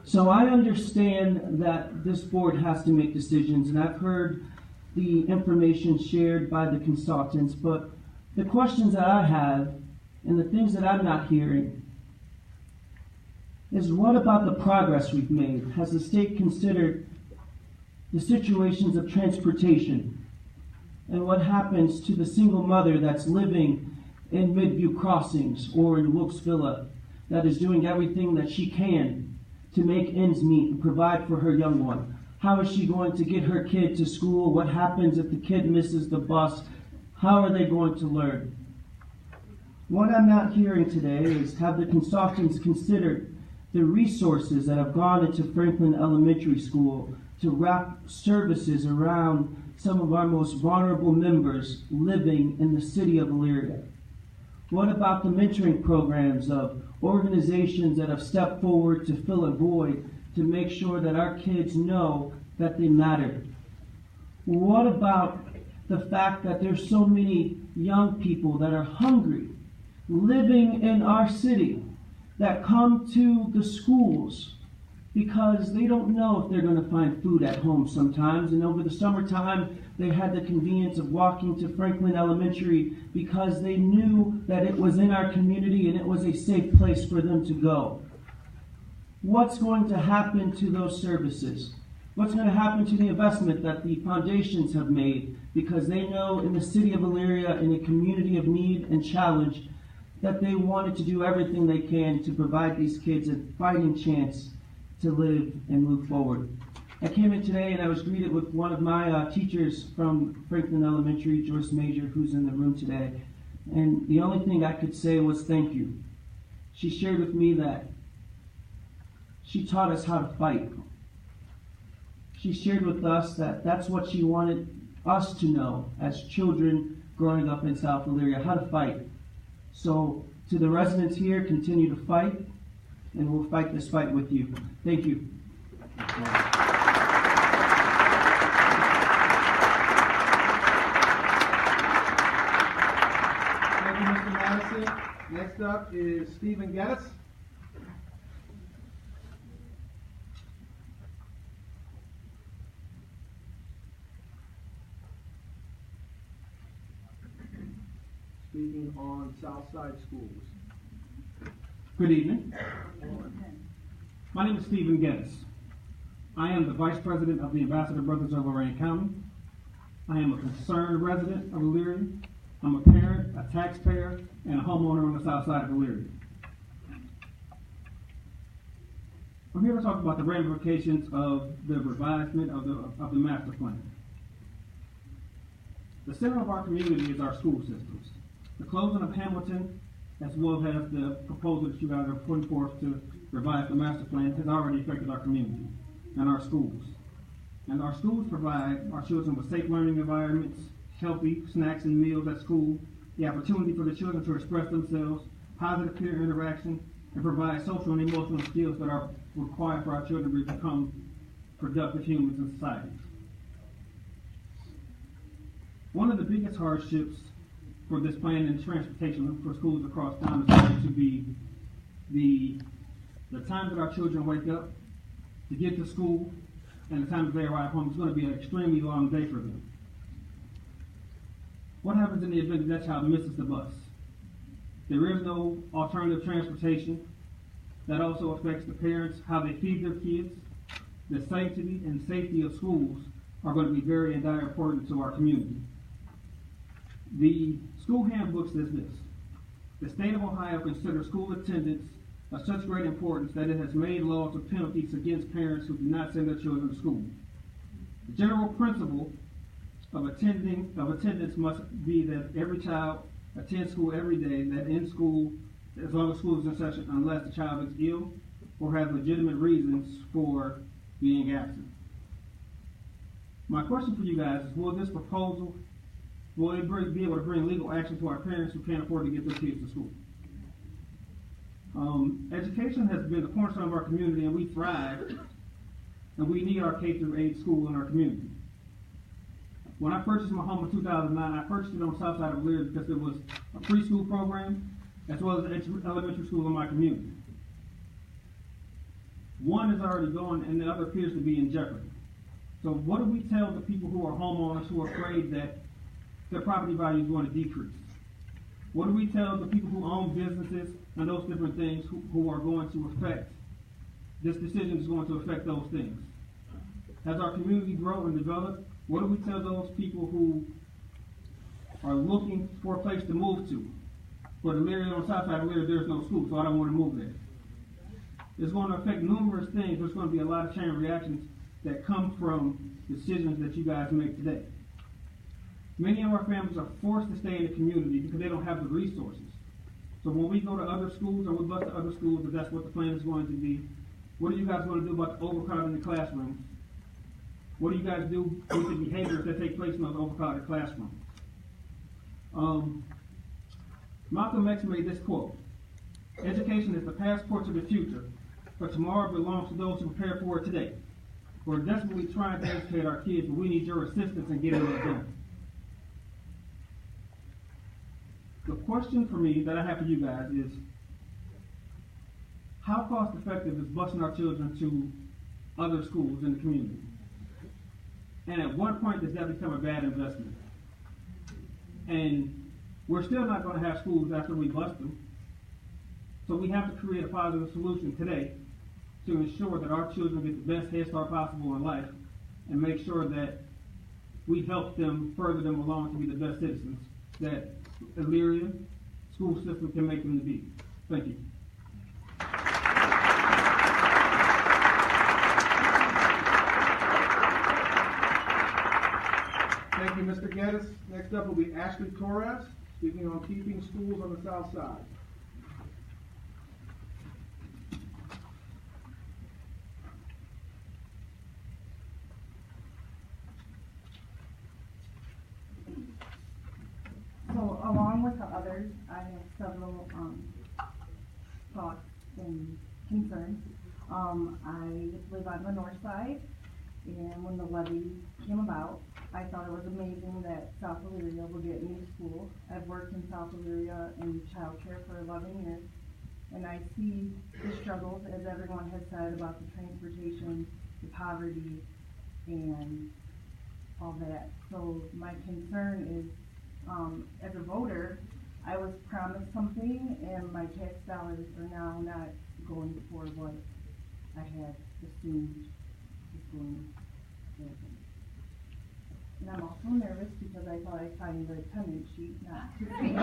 So I understand that this board has to make decisions, and I've heard the information shared by the consultants, but the questions that I have and the things that I'm not hearing is, what about the progress we've made? Has the state considered the situations of transportation? And what happens to the single mother that's living in Midview Crossings or in Wilkes Villa that is doing everything that she can to make ends meet and provide for her young one? How is she going to get her kid to school? What happens if the kid misses the bus? How are they going to learn? What I'm not hearing today is, have the consultants considered the resources that have gone into Franklin Elementary School to wrap services around some of our most vulnerable members living in the city of Elyria? What about the mentoring programs of organizations that have stepped forward to fill a void to make sure that our kids know that they matter? What about the fact that there's so many young people that are hungry living in our city that come to the schools because they don't know if they're going to find food at home sometimes, and over the summertime they had the convenience of walking to Franklin Elementary because they knew that it was in our community and it was a safe place for them to go. What's going to happen to those services? What's going to happen to the investment that the foundations have made, because they know in the city of Elyria, in a community of need and challenge, that they wanted to do everything they can to provide these kids a fighting chance to live and move forward. I came in today and I was greeted with one of my teachers from Franklin Elementary, Joyce Major, who's in the room today. And the only thing I could say was thank you. She shared with me that she taught us how to fight. She shared with us that that's what she wanted us to know as children growing up in South Elyria, how to fight. So to the residents here, continue to fight, and we'll fight this fight with you. Thank you. Thank you, Mr. Madison. Next up is Stephen Geddes. Speaking on Southside Schools. Good evening. My name is Stephen Geddes. I am the Vice President of the Ambassador Brothers of Lorain County. I am a concerned resident of Elyria. I'm a parent, a taxpayer, and a homeowner on the south side of Elyria. I'm here to talk about the ramifications of the revisement of the master plan. The center of our community is our school systems. The closing of Hamilton, as well as the proposal that you guys are putting forth to revise the master plan, has already affected our community and our schools. And our schools provide our children with safe learning environments, healthy snacks and meals at school, the opportunity for the children to express themselves, positive peer interaction, and provide social and emotional skills that are required for our children to become productive humans in society. One of the biggest hardships for this plan in transportation for schools across town is going to be the time that our children wake up to get to school and the time that they arrive home. Is going to be an extremely long day for them. What happens in the event that child misses the bus? There is no alternative transportation. That also affects the parents, how they feed their kids. The sanctity and safety of schools are going to be very and dire important to our community. The school handbook says this: the state of Ohio considers school attendance of such great importance that it has made laws of penalties against parents who do not send their children to school. The general principle of attendance must be that every child attends school every day, that in school, as long as school is in session, unless the child is ill or has legitimate reasons for being absent. My question for you guys is, will this proposal, will it be able to bring legal action to our parents who can't afford to get their kids to school? Education has been the cornerstone of our community, and we thrive, and we need our K-8 school in our community. When I purchased my home in 2009, I purchased it on the south side of Elyria because there was a preschool program as well as an elementary school in my community. One is already gone and the other appears to be in jeopardy. So what do we tell the people who are homeowners who are afraid that their property value is going to decrease? What do we tell the people who own businesses and those different things who are going to affect, this decision is going to affect those things? As our community grow and develop, what do we tell those people who are looking for a place to move to? For Elyria, on the south side of Elyria, there's no school, so I don't want to move there. It's going to affect numerous things. There's going to be a lot of chain reactions that come from decisions that you guys make today. Many of our families are forced to stay in the community because they don't have the resources. So when we go to other schools or we bus to other schools, if that's what the plan is going to be, what are you guys going to do about the overcrowding in the classrooms? What do you guys do with the behaviors that take place in those overcrowded classrooms? Malcolm X made this quote: "Education is the passport to the future, but tomorrow belongs to those who prepare for it today. We're desperately trying to educate our kids, but we need your assistance in getting it done." The question for me that I have for you guys is, how cost effective is busing our children to other schools in the community? And at what point does that become a bad investment? And we're still not going to have schools after we bust them. So we have to create a positive solution today to ensure that our children get the best head start possible in life and make sure that we help them, further them along to be the best citizens that Elyria school system can make them to be. Thank you. Thank you, Mr. Geddes. Next up will be Ashley Torres, speaking on keeping schools on the south side. So along with the others, I have several thoughts and concerns. I live on the north side, and when the levy came about, I thought it was amazing that South Elyria will get a new school. I've worked in South Elyria in childcare for 11 years, and I see the struggles, as everyone has said, about the transportation, the poverty, and all that. So my concern is, as a voter, I was promised something, and my tax dollars are now not going for what I had assumed was going to happen. And I'm also nervous because I thought I signed the attendance sheet not to speak.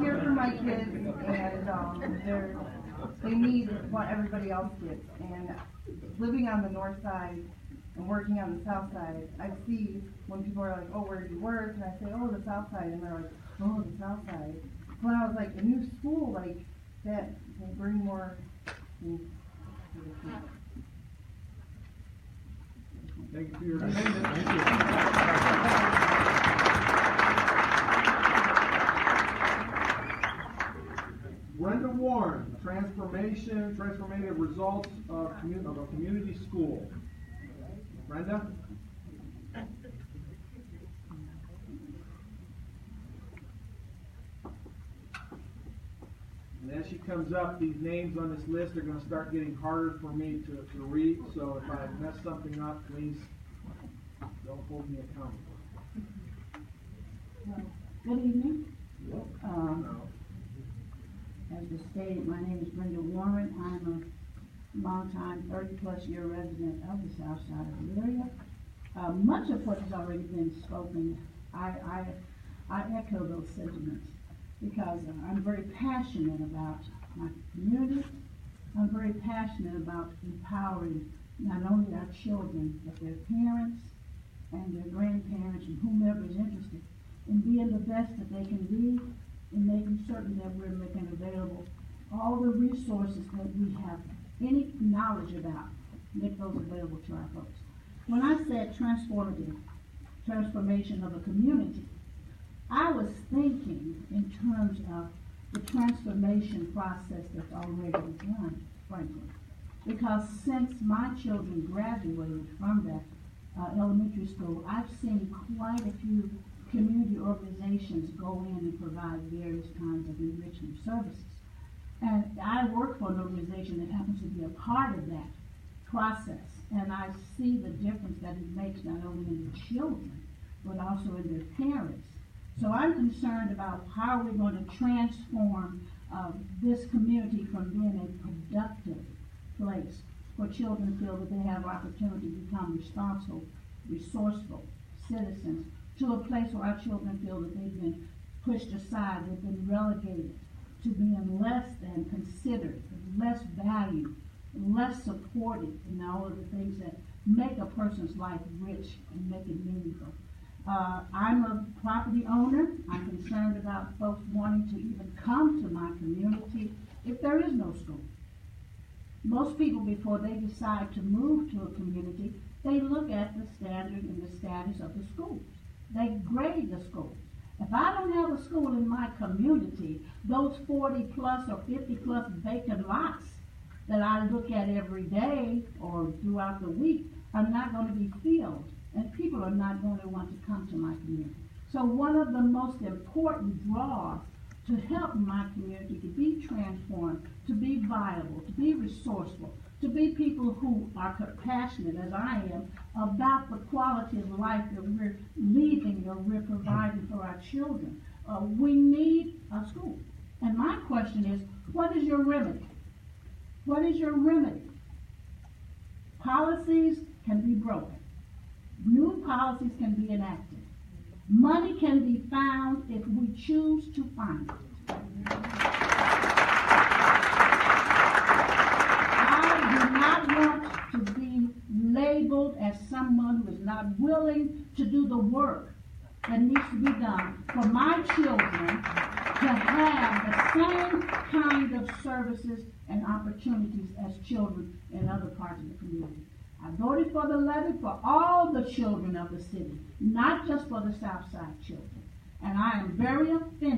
Here for my kids, and they need what everybody else gets. And living on the north side and working on the south side, I see when people are like, oh, where do you work? And I say, oh, the south side. And they're like, oh, the south side. So I was like, a new school like that will bring more things to the people. Thank you for your attendance. Brenda Warren, transformative results of a community school. Brenda? And as she comes up, these names on this list are going to start getting harder for me to read, so if I mess something up, please don't hold me accountable. Good evening. As was stated, my name is Brenda Warren. I'm a long-time, 30-plus year resident of the south side of Elyria. Much of what has already been spoken, I echo those sentiments because I'm very passionate about my community. I'm very passionate about empowering not only our children, but their parents and their grandparents and whomever is interested in being the best that they can be, and making certain that we're making available all the resources that we have any knowledge about, make those available to our folks. When I said transformation of a community, I was thinking in terms of the transformation process that's already begun, frankly. Because since my children graduated from that elementary school, I've seen quite a few community organizations go in and provide various kinds of enrichment services. And I work for an organization that happens to be a part of that process. And I see the difference that it makes not only in the children, but also in their parents. So I'm concerned about how we're going to transform this community from being a productive place where children feel that they have opportunity to become responsible, resourceful citizens, to a place where our children feel that they've been pushed aside, they've been relegated to being less than considered, less valued, less supported in all of the things that make a person's life rich and make it meaningful. I'm a property owner. I'm concerned about folks wanting to even come to my community if there is no school. Most people, before they decide to move to a community, they look at the standard and the status of the schools. They grade the schools. If I don't have a school in my community, those 40 plus or 50 plus vacant lots that I look at every day or throughout the week are not going to be filled, and people are not going to want to come to my community. So one of the most important draws to help my community to be transformed, to be viable, to be resourceful, to be people who are compassionate, as I am, about the quality of life that we're leaving or we're providing for our children. We need a school. And my question is, what is your remedy? What is your remedy? Policies can be broken. New policies can be enacted. Money can be found if we choose to find it. I do not want to be labeled as someone who is not willing to do the work that needs to be done for my children to have the same kind of services and opportunities as children in other parts of the community. I voted for the levy for all the children of the city, not just for the South Side children. And I am very offended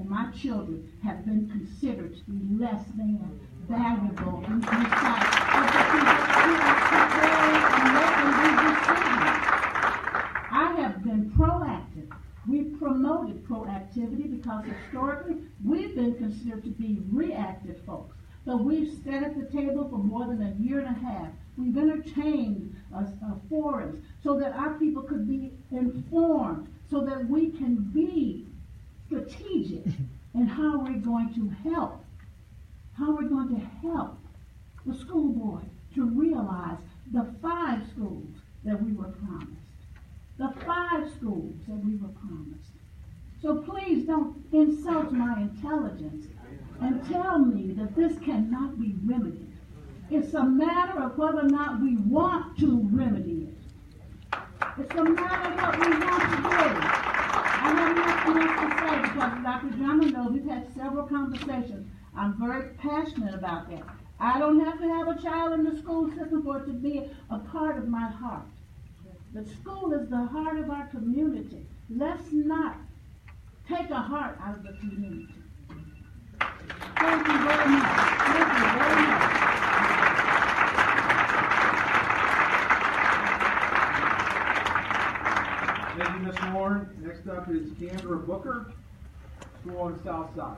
that my children have been considered to be less than valuable in the sight of the people who are preparing and making these decisions. I have been proactive. We've promoted proactivity because historically we've been considered to be reactive folks. So we've sat at the table for more than a year and a half. We've entertained forums so that our people could be informed, so that we can be strategic in how we're going to help the school board to realize the 5 schools that we were promised. The 5 schools that we were promised. So please don't insult my intelligence and tell me that this cannot be remedied. It's a matter of whether or not we want to remedy it. It's a matter of what we want to do. I have nothing else to say because Dr. Drummond knows we've had several conversations. I'm very passionate about that. I don't have to have a child in the school system for it to be a part of my heart. The school is the heart of our community. Let's not take a heart out of the community. Thank you very much. Thank you very much. Thank you, Ms. Warren. Next up is Kendra Booker, school on the south side.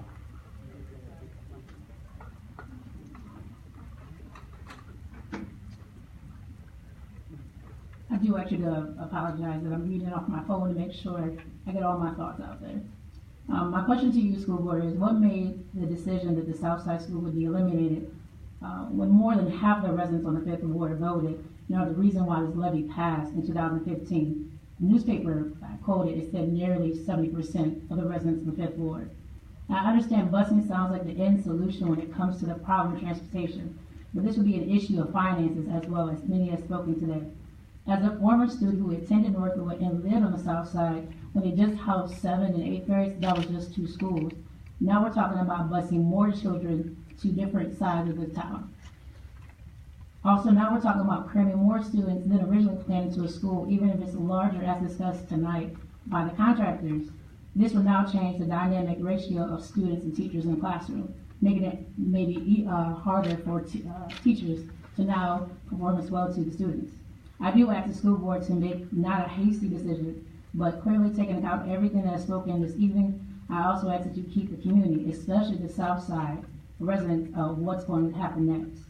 I do actually apologize that I'm reading off my phone to make sure I get all my thoughts out there. My question to you, school board, is what made the decision that the Southside School would be eliminated when more than half the residents on the 5th Ward voted? The reason why this levy passed in 2015. The newspaper quoted, it said nearly 70% of the residents in the 5th Ward. Now, I understand busing sounds like the end solution when it comes to the problem of transportation, but this would be an issue of finances as well, as many have spoken today. As a former student who attended Northwood and lived on the south side, when they just housed 7th and 8th grades, that was just 2 schools. Now we're talking about busing more children to different sides of the town. Also, now we're talking about cramming more students than originally planned into a school, even if it's larger as discussed tonight by the contractors. This will now change the dynamic ratio of students and teachers in the classroom, making it maybe harder for teachers to now perform as well to the students. I do ask the school board to make not a hasty decision, but clearly taking account everything that is spoken this evening. I also ask that you keep the community, especially the south side residents, of what's going to happen next.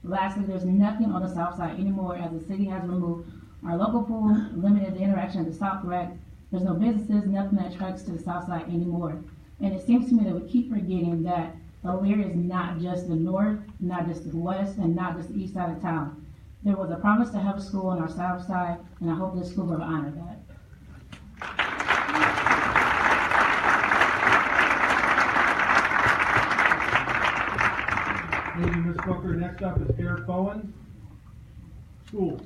Lastly, there's nothing on the south side anymore, as the city has removed our local pool, limited the interaction at the South Rec. There's no businesses, nothing that attracts to the south side anymore. And it seems to me that we keep forgetting that Elyria is not just the north, not just the west, and not just the east side of town. There was a promise to have a school on our south side, and I hope this school will honor that. Thank you, Ms. Booker. Next up is Eric Bowen, schools.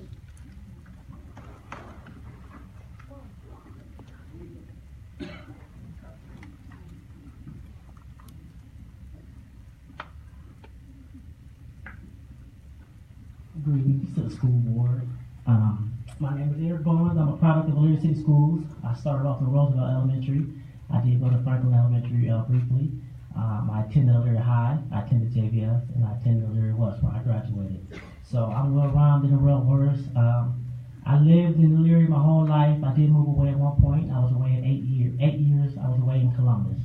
Greetings to the school board. My name is Eric Barnes. I'm a product of Elyria City Schools. I started off in Roosevelt Elementary. I did go to Franklin Elementary briefly. I attended Elyria High, I attended JVS, and I attended Elyria West where I graduated. So I'm well-rounded and well-versed. I lived in Elyria my whole life. I did move away at one point. I was away 8 years. 8 years I was away in Columbus.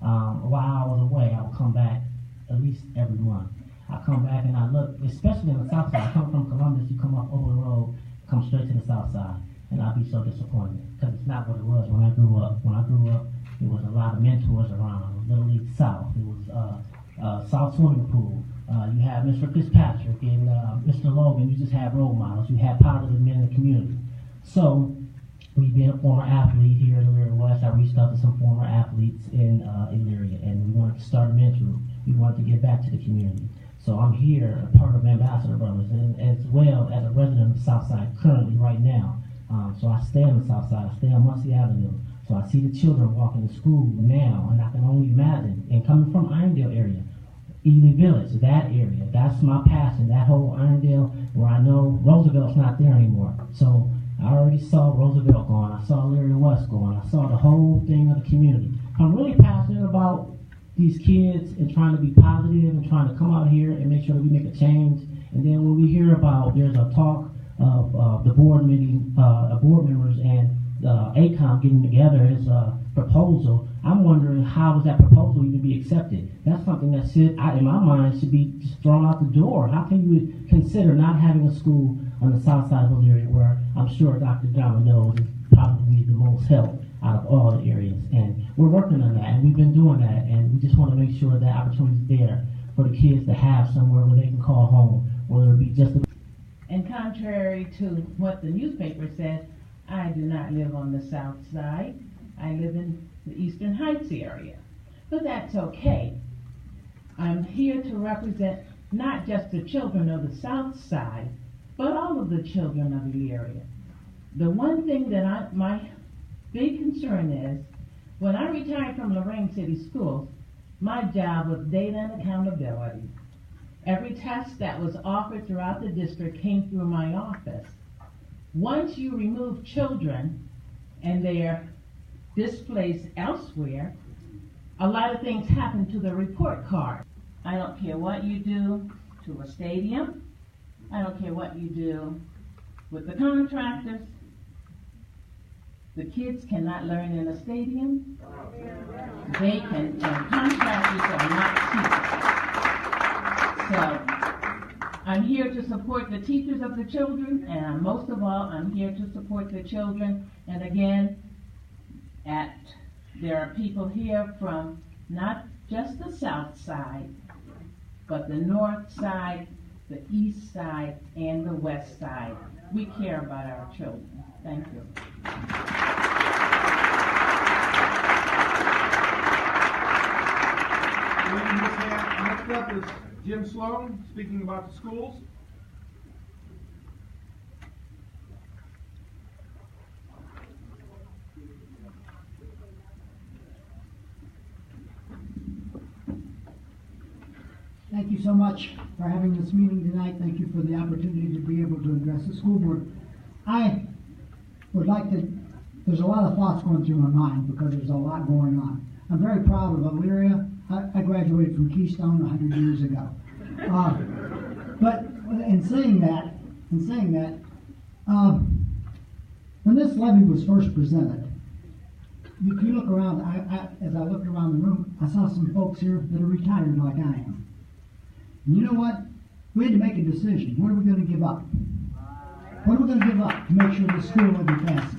While I was away, I would come back at least every month. I come back and I look, especially on the south side. I come from Columbus, you come up over the road, come straight to the south side, and I'll be so disappointed because it's not what it was when I grew up. When I grew up, it was a lot of mentors around. It was Little League South. It was South Swimming Pool. You had Mr. Fitzpatrick and Mr. Logan. You just had role models. You had positive men in the community. So, me being a former athlete here in Elyria West, I reached out to some former athletes in Elyria, and we wanted to start a mentor. We wanted to give back to the community. So I'm here, a part of Ambassador Brothers, and as well as a resident of the South Side currently right now. So I stay on the South Side, I stay on Muncie Avenue. So I see the children walking to school now, and I can only imagine, and coming from Irondale area, Ely Village, that area, that's my passion, that whole Irondale, where I know Roosevelt's not there anymore. So I already saw Roosevelt going, I saw Elyria West going, I saw the whole thing of the community. I'm really passionate about these kids and trying to be positive and trying to come out here and make sure that we make a change. And then when we hear about there's a talk of the board meeting, board members and ACOM getting together as a proposal, I'm wondering how does that proposal even be accepted? That's something that in my mind should be just thrown out the door. How can you consider not having a school on the south side of Elyria, where I'm sure Dr. Dama knows is probably the most help out of all the areas? And we're working on that, and we've been doing that, and we just want to make sure that opportunity is there for the kids to have somewhere where they can call home, whether it be just a... And contrary to what the newspaper said, I do not live on the south side. I live in the Eastern Heights area. But that's okay. I'm here to represent not just the children of the south side, but all of the children of the area. The one thing that my big concern is, when I retired from Lorraine City Schools, my job was data and accountability. Every test that was offered throughout the district came through my office. Once you remove children and they're displaced elsewhere, a lot of things happen to the report card. I don't care what you do to a stadium. I don't care what you do with the contractors. The kids cannot learn in a stadium. They can, and contractors are not teachers. So I'm here to support the teachers of the children, and most of all, I'm here to support the children. And again, there are people here from not just the south side, but the north side, the east side, and the west side. We care about our children. Thank you. Next up is Jim Sloan, speaking about the schools. Thank you so much for having this meeting tonight. Thank you for the opportunity to be able to address the school board. I would like to, there's a lot of thoughts going through my mind because there's a lot going on. I'm very proud of Elyria. I graduated from Keystone 100 years ago. But in saying that, when this levy was first presented, if you look around, as I looked around the room, I saw some folks here that are retired like I am. And you know what? We had to make a decision. What are we going to give up? What are we going to give up to make sure the school levy passes?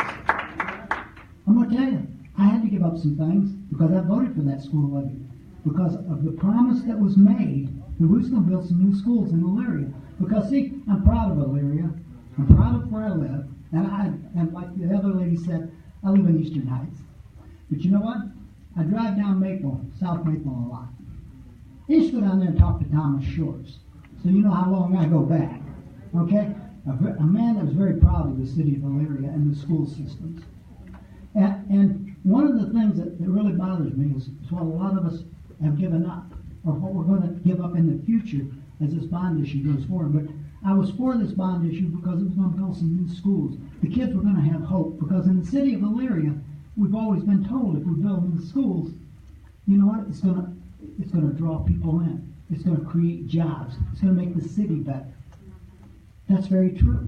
I'm going to tell you, I had to give up some things because I voted for that school levy. Because of the promise that was made that we was going to build some new schools in Elyria. Because see, I'm proud of Elyria. I'm proud of where I live. And like the other lady said, I live in Eastern Heights. But you know what? I drive down Maple, South Maple a lot. I used to go down there and talk to Thomas Shores. So you know how long I go back. Okay? A man that was very proud of the city of Elyria and the school systems. And one of the things that really bothers me is what a lot of us have given up, or what we're going to give up in the future as this bond issue goes forward. But I was for this bond issue because it was going to build some new schools. The kids were going to have hope, because in the city of Elyria, we've always been told if we build new schools, you know what, it's going to draw people in. It's going to create jobs. It's going to make the city better. That's very true.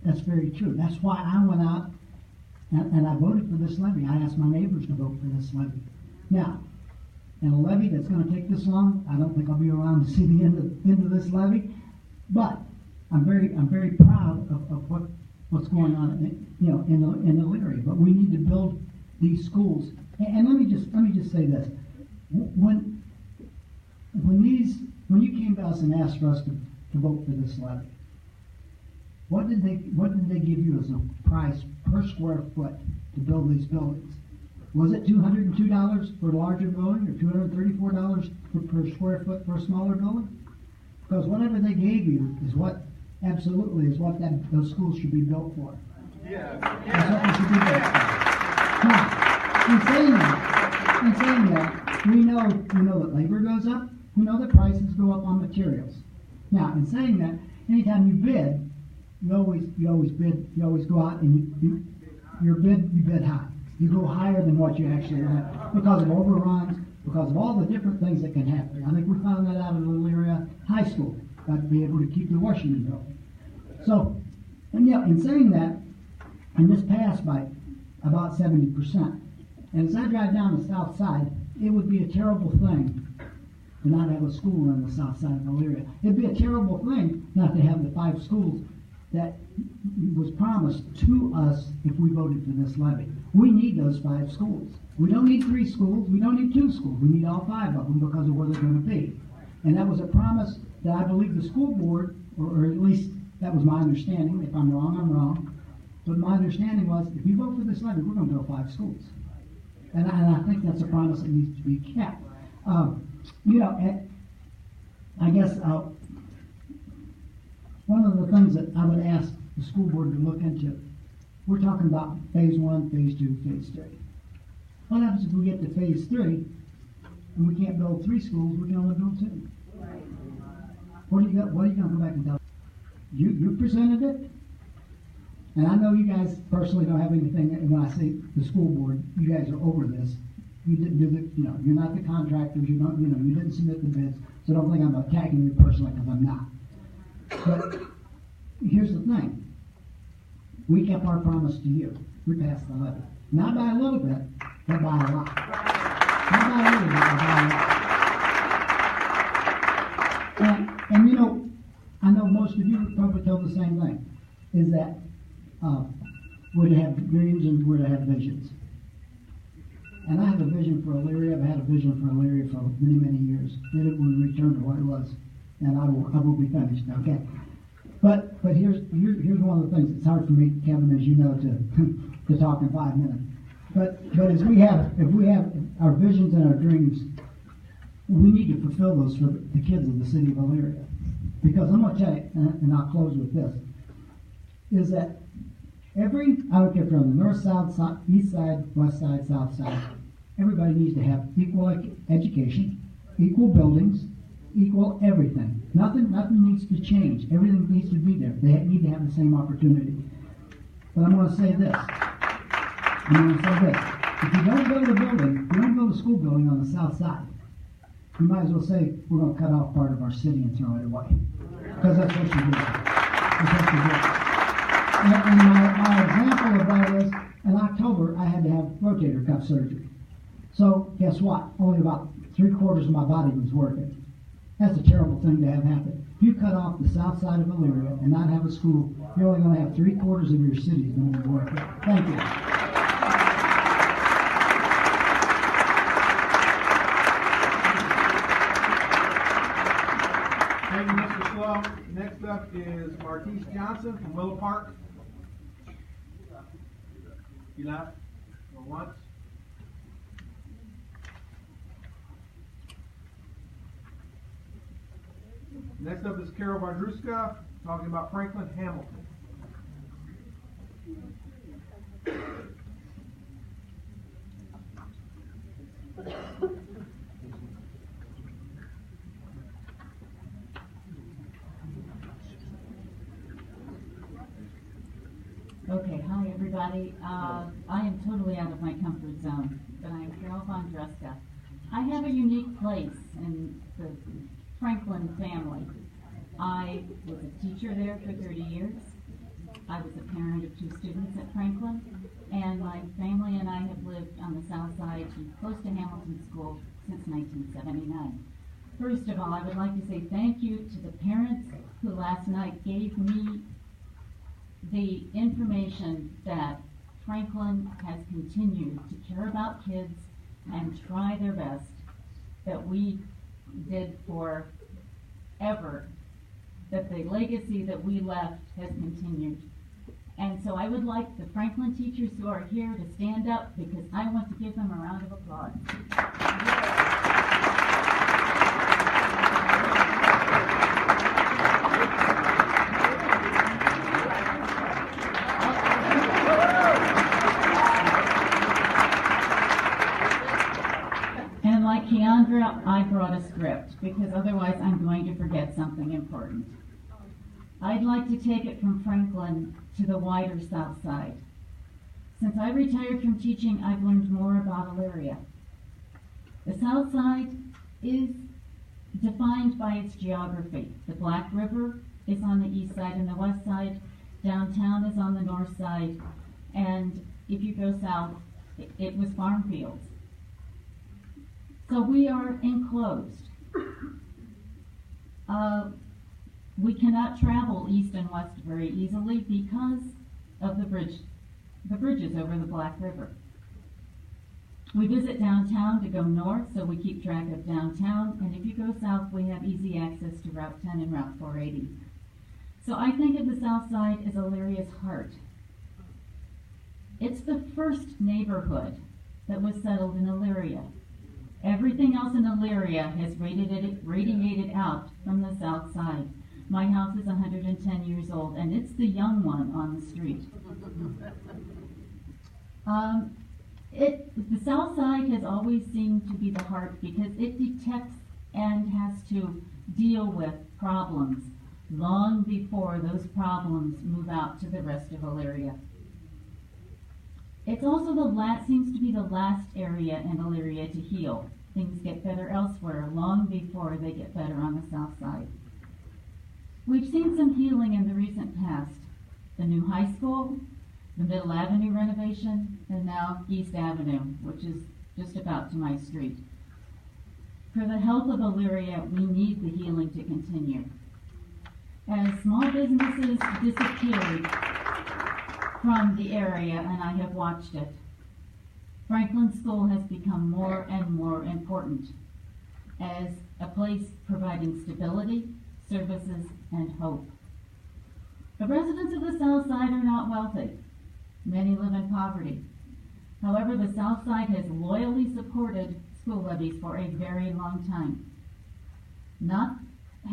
That's very true. That's why I went out and I voted for this levy. I asked my neighbors to vote for this levy. Now, in a levy that's going to take this long, I don't think I'll be around to see the end of this levy. But I'm very proud of what's going on in Elyria. But we need to build these schools. And let me just say this: when you came to us and asked for us to vote for this levy, what did they give you as a price per square foot to build these buildings? Was it $202 for a larger building, or $234 per square foot for a smaller building? Because whatever they gave you is what those schools should be built for. Yeah. That's what they should be built for. Now, in saying that, we know that labor goes up. We know that prices go up on materials. Now, in saying that, anytime you bid, you always go out and you bid high. You go higher than what you actually have because of overruns, because of all the different things that can happen. I think we found that out at Elyria High School, got to be able to keep the Washington building. So, and yeah, in saying that, and this passed by about 70%. And as I drive down the south side, it would be a terrible thing to not have a school on the south side of Elyria. It'd be a terrible thing not to have the 5 schools that was promised to us if we voted for this levy. We need those 5 schools. We don't need 3 schools. We don't need 2 schools. We need all 5 of them because of where they're going to be. And that was a promise that I believe the school board, or at least that was my understanding. If I'm wrong, I'm wrong. But my understanding was, if you vote for this levy, we're going to build 5 schools. And I think that's a promise that needs to be kept. You know, I guess one of the things that I would ask the school board to look into, we're talking about phase 1, phase 2, phase 3. What happens if we get to phase 3 and we can't build 3 schools, we can only build 2? What are you going to go back and tell? You presented it, and I know you guys personally don't have anything. And when I say the school board, you guys are over this. You didn't do the, you know, you're not the contractors. You don't, you know, you didn't submit the bids. So don't think I'm attacking you personally, because I'm not. But here's the thing: we kept our promise to you. We passed the levy, not by a little bit, but by a lot. Not by a little bit, but by a lot. And you know, I know most of you would probably tell the same thing: is that we're to have dreams and we're to have visions. And I have a vision for Elyria. I've had a vision for Elyria for many, many years. Then it will return to what it was, and I will be finished. Okay. But here's one of the things. It's hard for me, Kevin, as you know, to talk in 5 minutes. But as if we have our visions and our dreams, we need to fulfill those for the kids of the city of Elyria. Because I'm going to tell you, and I'll close with this, is that I don't care if you're on the north side, east side, west side, south side, everybody needs to have equal education, equal buildings, equal everything. Nothing needs to change. Everything needs to be there. They need to have the same opportunity. But I'm going to say this. If you don't build a building, if you don't build a school building on the south side, you might as well say we're going to cut off part of our city and throw it away. Because that's what you do. That's what you do. And my example of that is, in October, I had to have rotator cuff surgery. So, guess what? Only about 3/4 of my body was working. That's a terrible thing to have happen. If you cut off the south side of Elyria and not have a school, you're only going to have 3/4 of your city going to be working. Thank you. Thank you, Mr. Slow. Next up is Marquise Johnson from Willow Park. You left? Or once? Next up is Carol Vardruska talking about Franklin Hamilton. Okay, hi everybody. I am totally out of my comfort zone, but I am Carol Vondruska. I have a unique place in the Franklin family. I was a teacher there for 30 years. I was a parent of 2 students at Franklin, and my family and I have lived on the south side close to Hamilton School since 1979. First of all, I would like to say thank you to the parents who last night gave me the information that Franklin has continued to care about kids and try their best, that we did forever, that the legacy that we left has continued. And so I would like the Franklin teachers who are here to stand up, because I want to give them a round of applause. And like Keandra, I brought a script, because otherwise I'm going to forget something important. I'd like to take it from Franklin to the wider South Side. Since I retired from teaching, I've learned more about Elyria. The South Side is defined by its geography. The Black River is on the east side and the west side. Downtown is on the north side. And if you go south, it was farm fields. So we are enclosed. We cannot travel east and west very easily because of the bridges over the Black River. We visit downtown to go north, so we keep track of downtown, and if you go south, we have easy access to Route 10 and Route 480. So I think of the South Side as Elyria's heart. It's the first neighborhood that was settled in Elyria. Everything else in Elyria has radiated out from the South Side. My house is 110 years old, and it's the young one on the street. The South Side has always seemed to be the heart because it detects and has to deal with problems long before those problems move out to the rest of Elyria. It's also seems to be the last area in Elyria to heal. Things get better elsewhere long before they get better on the South Side. We've seen some healing in the recent past. The new high school, the Middle Avenue renovation, and now East Avenue, which is just about to my street. For the health of Elyria, we need the healing to continue. As small businesses disappeared from the area, and I have watched it, Franklin School has become more and more important as a place providing stability, services, and hope. The residents of the South Side are not wealthy. Many live in poverty. However, the South Side has loyally supported school levies for a very long time. Not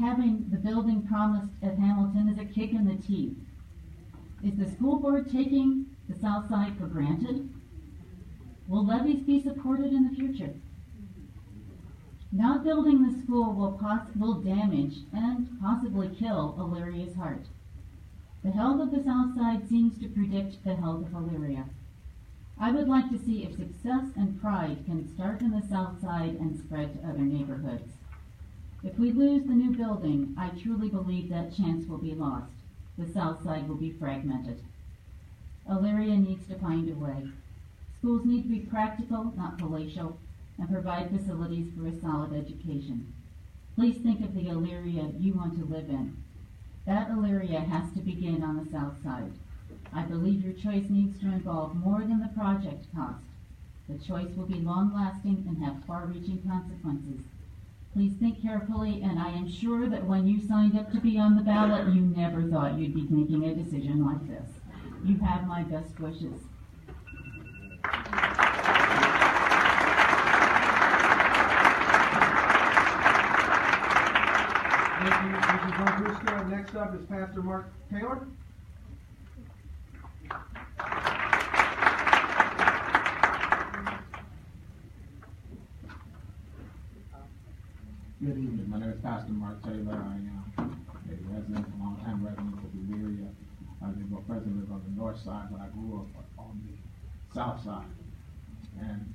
having the building promised at Hamilton is a kick in the teeth. Is the school board taking the South Side for granted? Will levies be supported in the future? Not building the school will damage and possibly kill Elyria's heart. The health of the South Side seems to predict the health of Elyria. I would like to see if success and pride can start in the South Side and spread to other neighborhoods. If we lose the new building, I truly believe that chance will be lost. The South Side will be fragmented. Elyria needs to find a way. Schools need to be practical, not palatial, and provide facilities for a solid education. Please think of the Elyria you want to live in. That Elyria has to begin on the South Side. I believe your choice needs to involve more than the project cost. The choice will be long-lasting and have far-reaching consequences. Please think carefully, and I am sure that when you signed up to be on the ballot, you never thought you'd be making a decision like this. You have my best wishes. Thank you, Mrs. Von Brusco. Next up is Pastor Mark Taylor. Good evening. My name is Pastor Mark Taylor. I am a resident, a long-time resident of Elyria. I've been president on the north side, but I grew up on the south side. And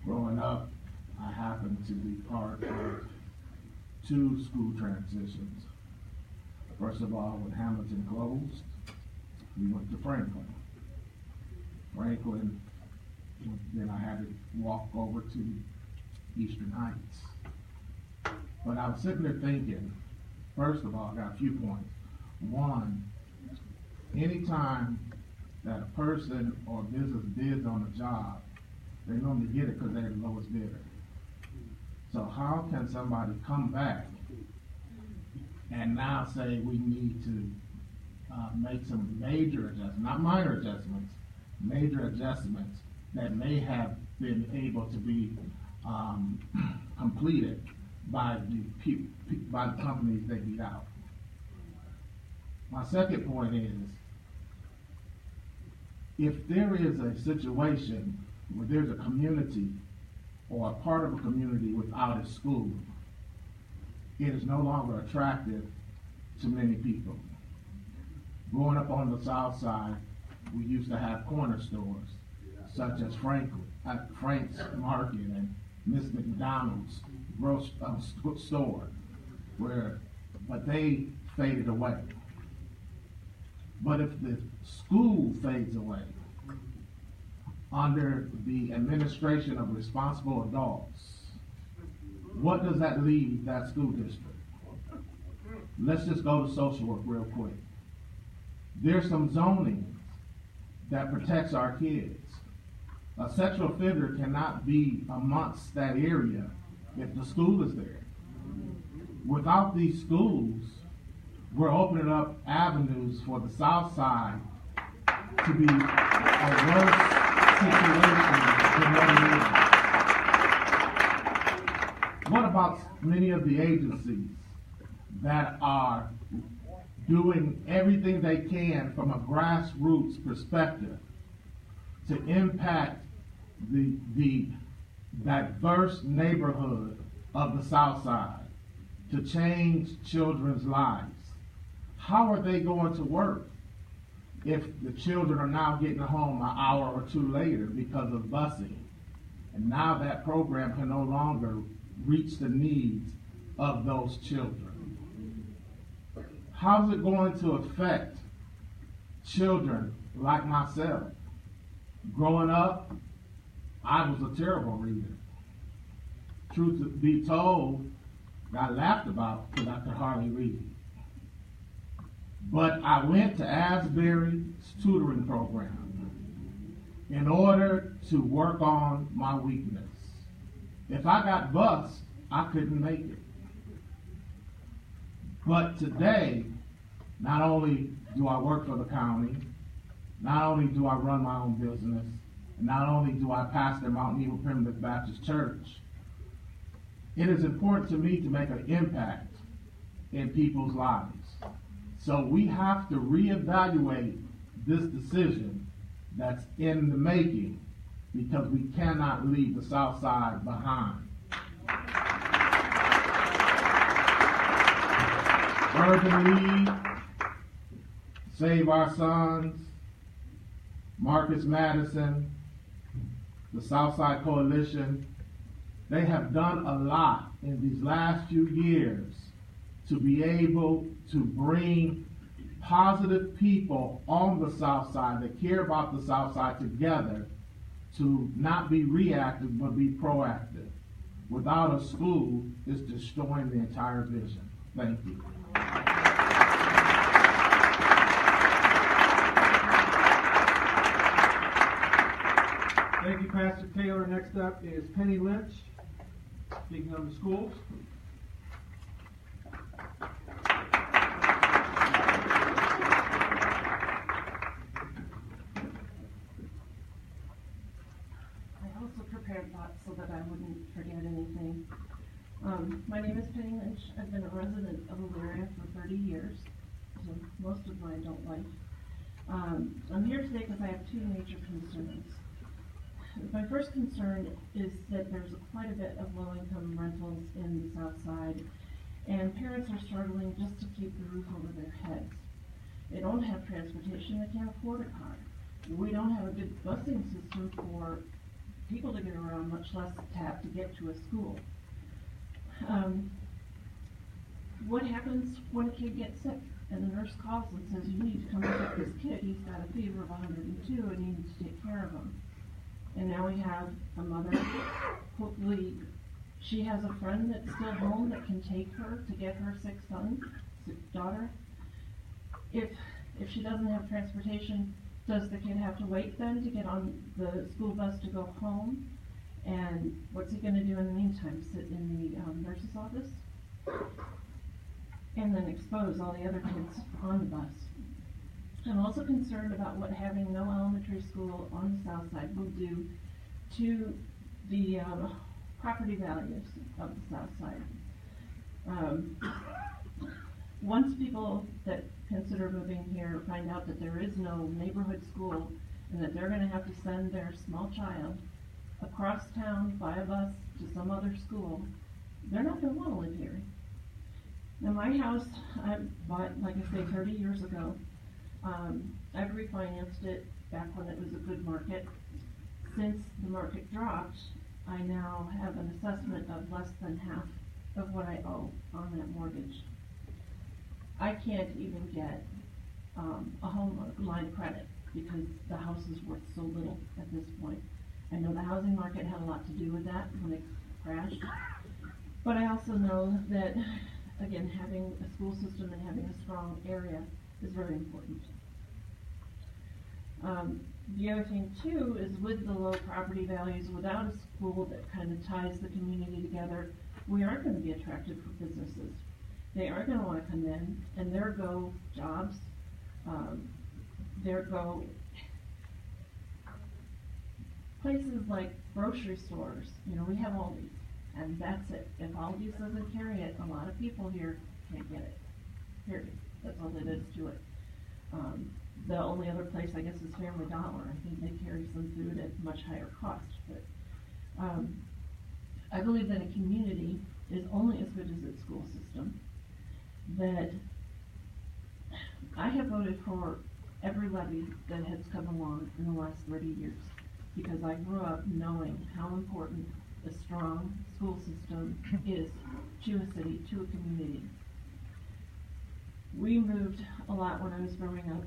growing up, I happened to be part of two school transitions. First of all, when Hamilton closed, we went to Franklin. Then I had to walk over to Eastern Heights. But I was sitting there thinking, first of all, I got a few points. One, anytime that a person or business bids on a job, they normally get it because they're the lowest bidder. So how can somebody come back and now say we need to make some major adjustments, not minor adjustments, major adjustments that may have been able to be completed by the companies they beat out? My second point is, if there is a situation where there's a community or a part of a community without a school, it is no longer attractive to many people. Growing up on the south side, we used to have corner stores, such as Frank's Market and Miss McDonald's store, but they faded away. But if the school fades away under the administration of responsible adults, what does that leave that school district? Let's just go to social work real quick. There's some zoning that protects our kids. A sexual offender cannot be amongst that area if the school is there. Without these schools, we're opening up avenues for the South Side to be a worse situation than what it is. What about many of the agencies that are doing everything they can from a grassroots perspective to impact the diverse neighborhood of the South Side, to change children's lives? How are they going to work if the children are now getting home an hour or two later because of busing? And now that program can no longer reach the needs of those children. How's it going to affect children like myself? Growing up, I was a terrible reader. Truth to be told, I laughed about because I could hardly read. But I went to Asbury's tutoring program in order to work on my weakness. If I got bused, I couldn't make it. But today, not only do I work for the county, not only do I run my own business, and not only do I pastor Mount Nebo Primitive Baptist Church, it is important to me to make an impact in people's lives. So we have to reevaluate this decision that's in the making, because we cannot leave the South Side behind. Urban League, Save Our Sons, Marcus Madison, the Southside Coalition, they have done a lot in these last few years to be able to bring positive people on the South Side that care about the South Side together to not be reactive but be proactive. Without a school, it's destroying the entire vision. Thank you. Thank you, Pastor Taylor. Next up is Penny Lynch, speaking on the schools. I also prepared lots so that I wouldn't forget anything. My name is Penny Lynch. I've been a resident of Elyria for 30 years, so most of my adult life. I'm here today because I have two major concerns. My first concern is that there's quite a bit of low-income rentals in the South Side, and parents are struggling just to keep the roof over their heads. They don't have transportation, they can't afford a car. We don't have a good busing system for people to get around, much less to have to get to a school. What happens when a kid gets sick and the nurse calls and says, you need to come pick up this kid, he's got a fever of 102 and you need to take care of him? And now we have a mother, hopefully she has a friend that's still home that can take her to get her sick daughter. If she doesn't have transportation, does the kid have to wait then to get on the school bus to go home? And what's he going to do in the meantime? Sit in the nurse's office? And then expose all the other kids on the bus. I'm also concerned about what having no elementary school on the South Side will do to the property values of the South Side. Once people that consider moving here find out that there is no neighborhood school and that they're going to have to send their small child across town by a bus to some other school, they're not going to want to live here. Now my house, I bought, like I say, 30 years ago. I've refinanced it back when it was a good market. Since the market dropped, I now have an assessment of less than half of what I owe on that mortgage. I can't even get a home line credit because the house is worth so little at this point. I know the housing market had a lot to do with that when it crashed, but I also know that, again, having a school system and having a strong area is very important. The other thing too is with the low property values, without a school that kind of ties the community together, we aren't going to be attractive for businesses. They are going to want to come in, and there go jobs, there go places like grocery stores. You know, we have Aldi's, and that's it. If Aldi's doesn't carry it, a lot of people here can't get it. Period. That's all there is to it. The only other place, I guess, is Family Dollar. I think they carry some food at much higher cost. But I believe that a community is only as good as its school system. That I have voted for every levy that has come along in the last 30 years because I grew up knowing how important a strong school system is to a city, to a community. We moved a lot when I was growing up.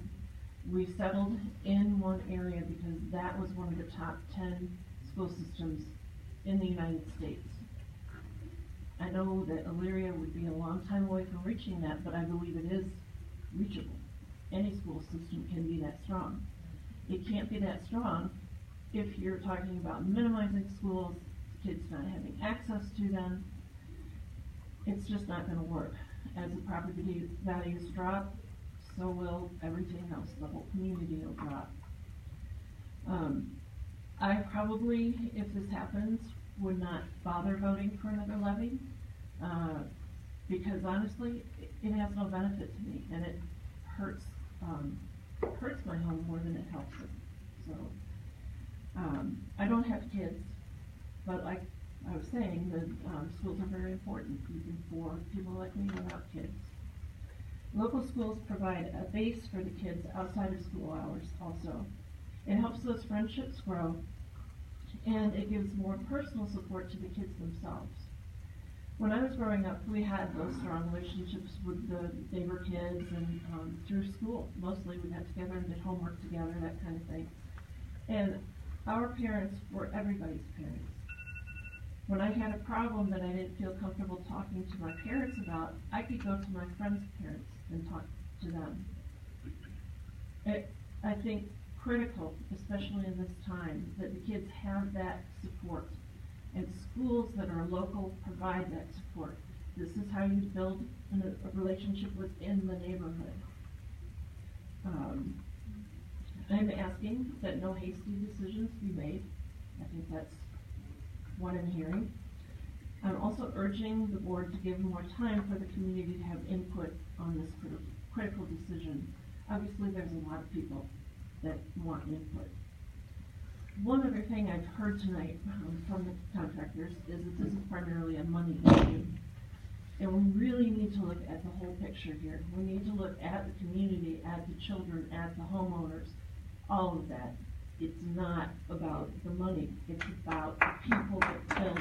We settled in one area because that was one of the top 10 school systems in the United States. I know that Elyria would be a long time away from reaching that, but I believe it is reachable. Any school system can be that strong. It can't be that strong if you're talking about minimizing schools, kids not having access to them. It's just not going to work. As the property values drop, so will everything else. The whole community will drop. I probably, if this happens, would not bother voting for another levy because honestly, it has no benefit to me, and it hurts my home more than it helps it. So I don't have kids, but like I was saying, the schools are very important, even for people like me without kids. Local schools provide a base for the kids outside of school hours also. It helps those friendships grow, and it gives more personal support to the kids themselves. When I was growing up, we had those strong relationships with the neighbor kids and through school. Mostly we got together and did homework together, that kind of thing. And our parents were everybody's parents. When I had a problem that I didn't feel comfortable talking to my parents about, I could go to my friends' parents and talk to them. I think critical, especially in this time, that the kids have that support. And schools that are local provide that support. This is how you build a relationship within the neighborhood. I'm asking that no hasty decisions be made. I think that's what I'm hearing. I'm also urging the board to give more time for the community to have input on this critical decision. Obviously, there's a lot of people that want input. One other thing I've heard tonight from the contractors is that this is primarily a money issue. And we really need to look at the whole picture here. We need to look at the community, at the children, at the homeowners, all of that. It's not about the money. It's about the people that build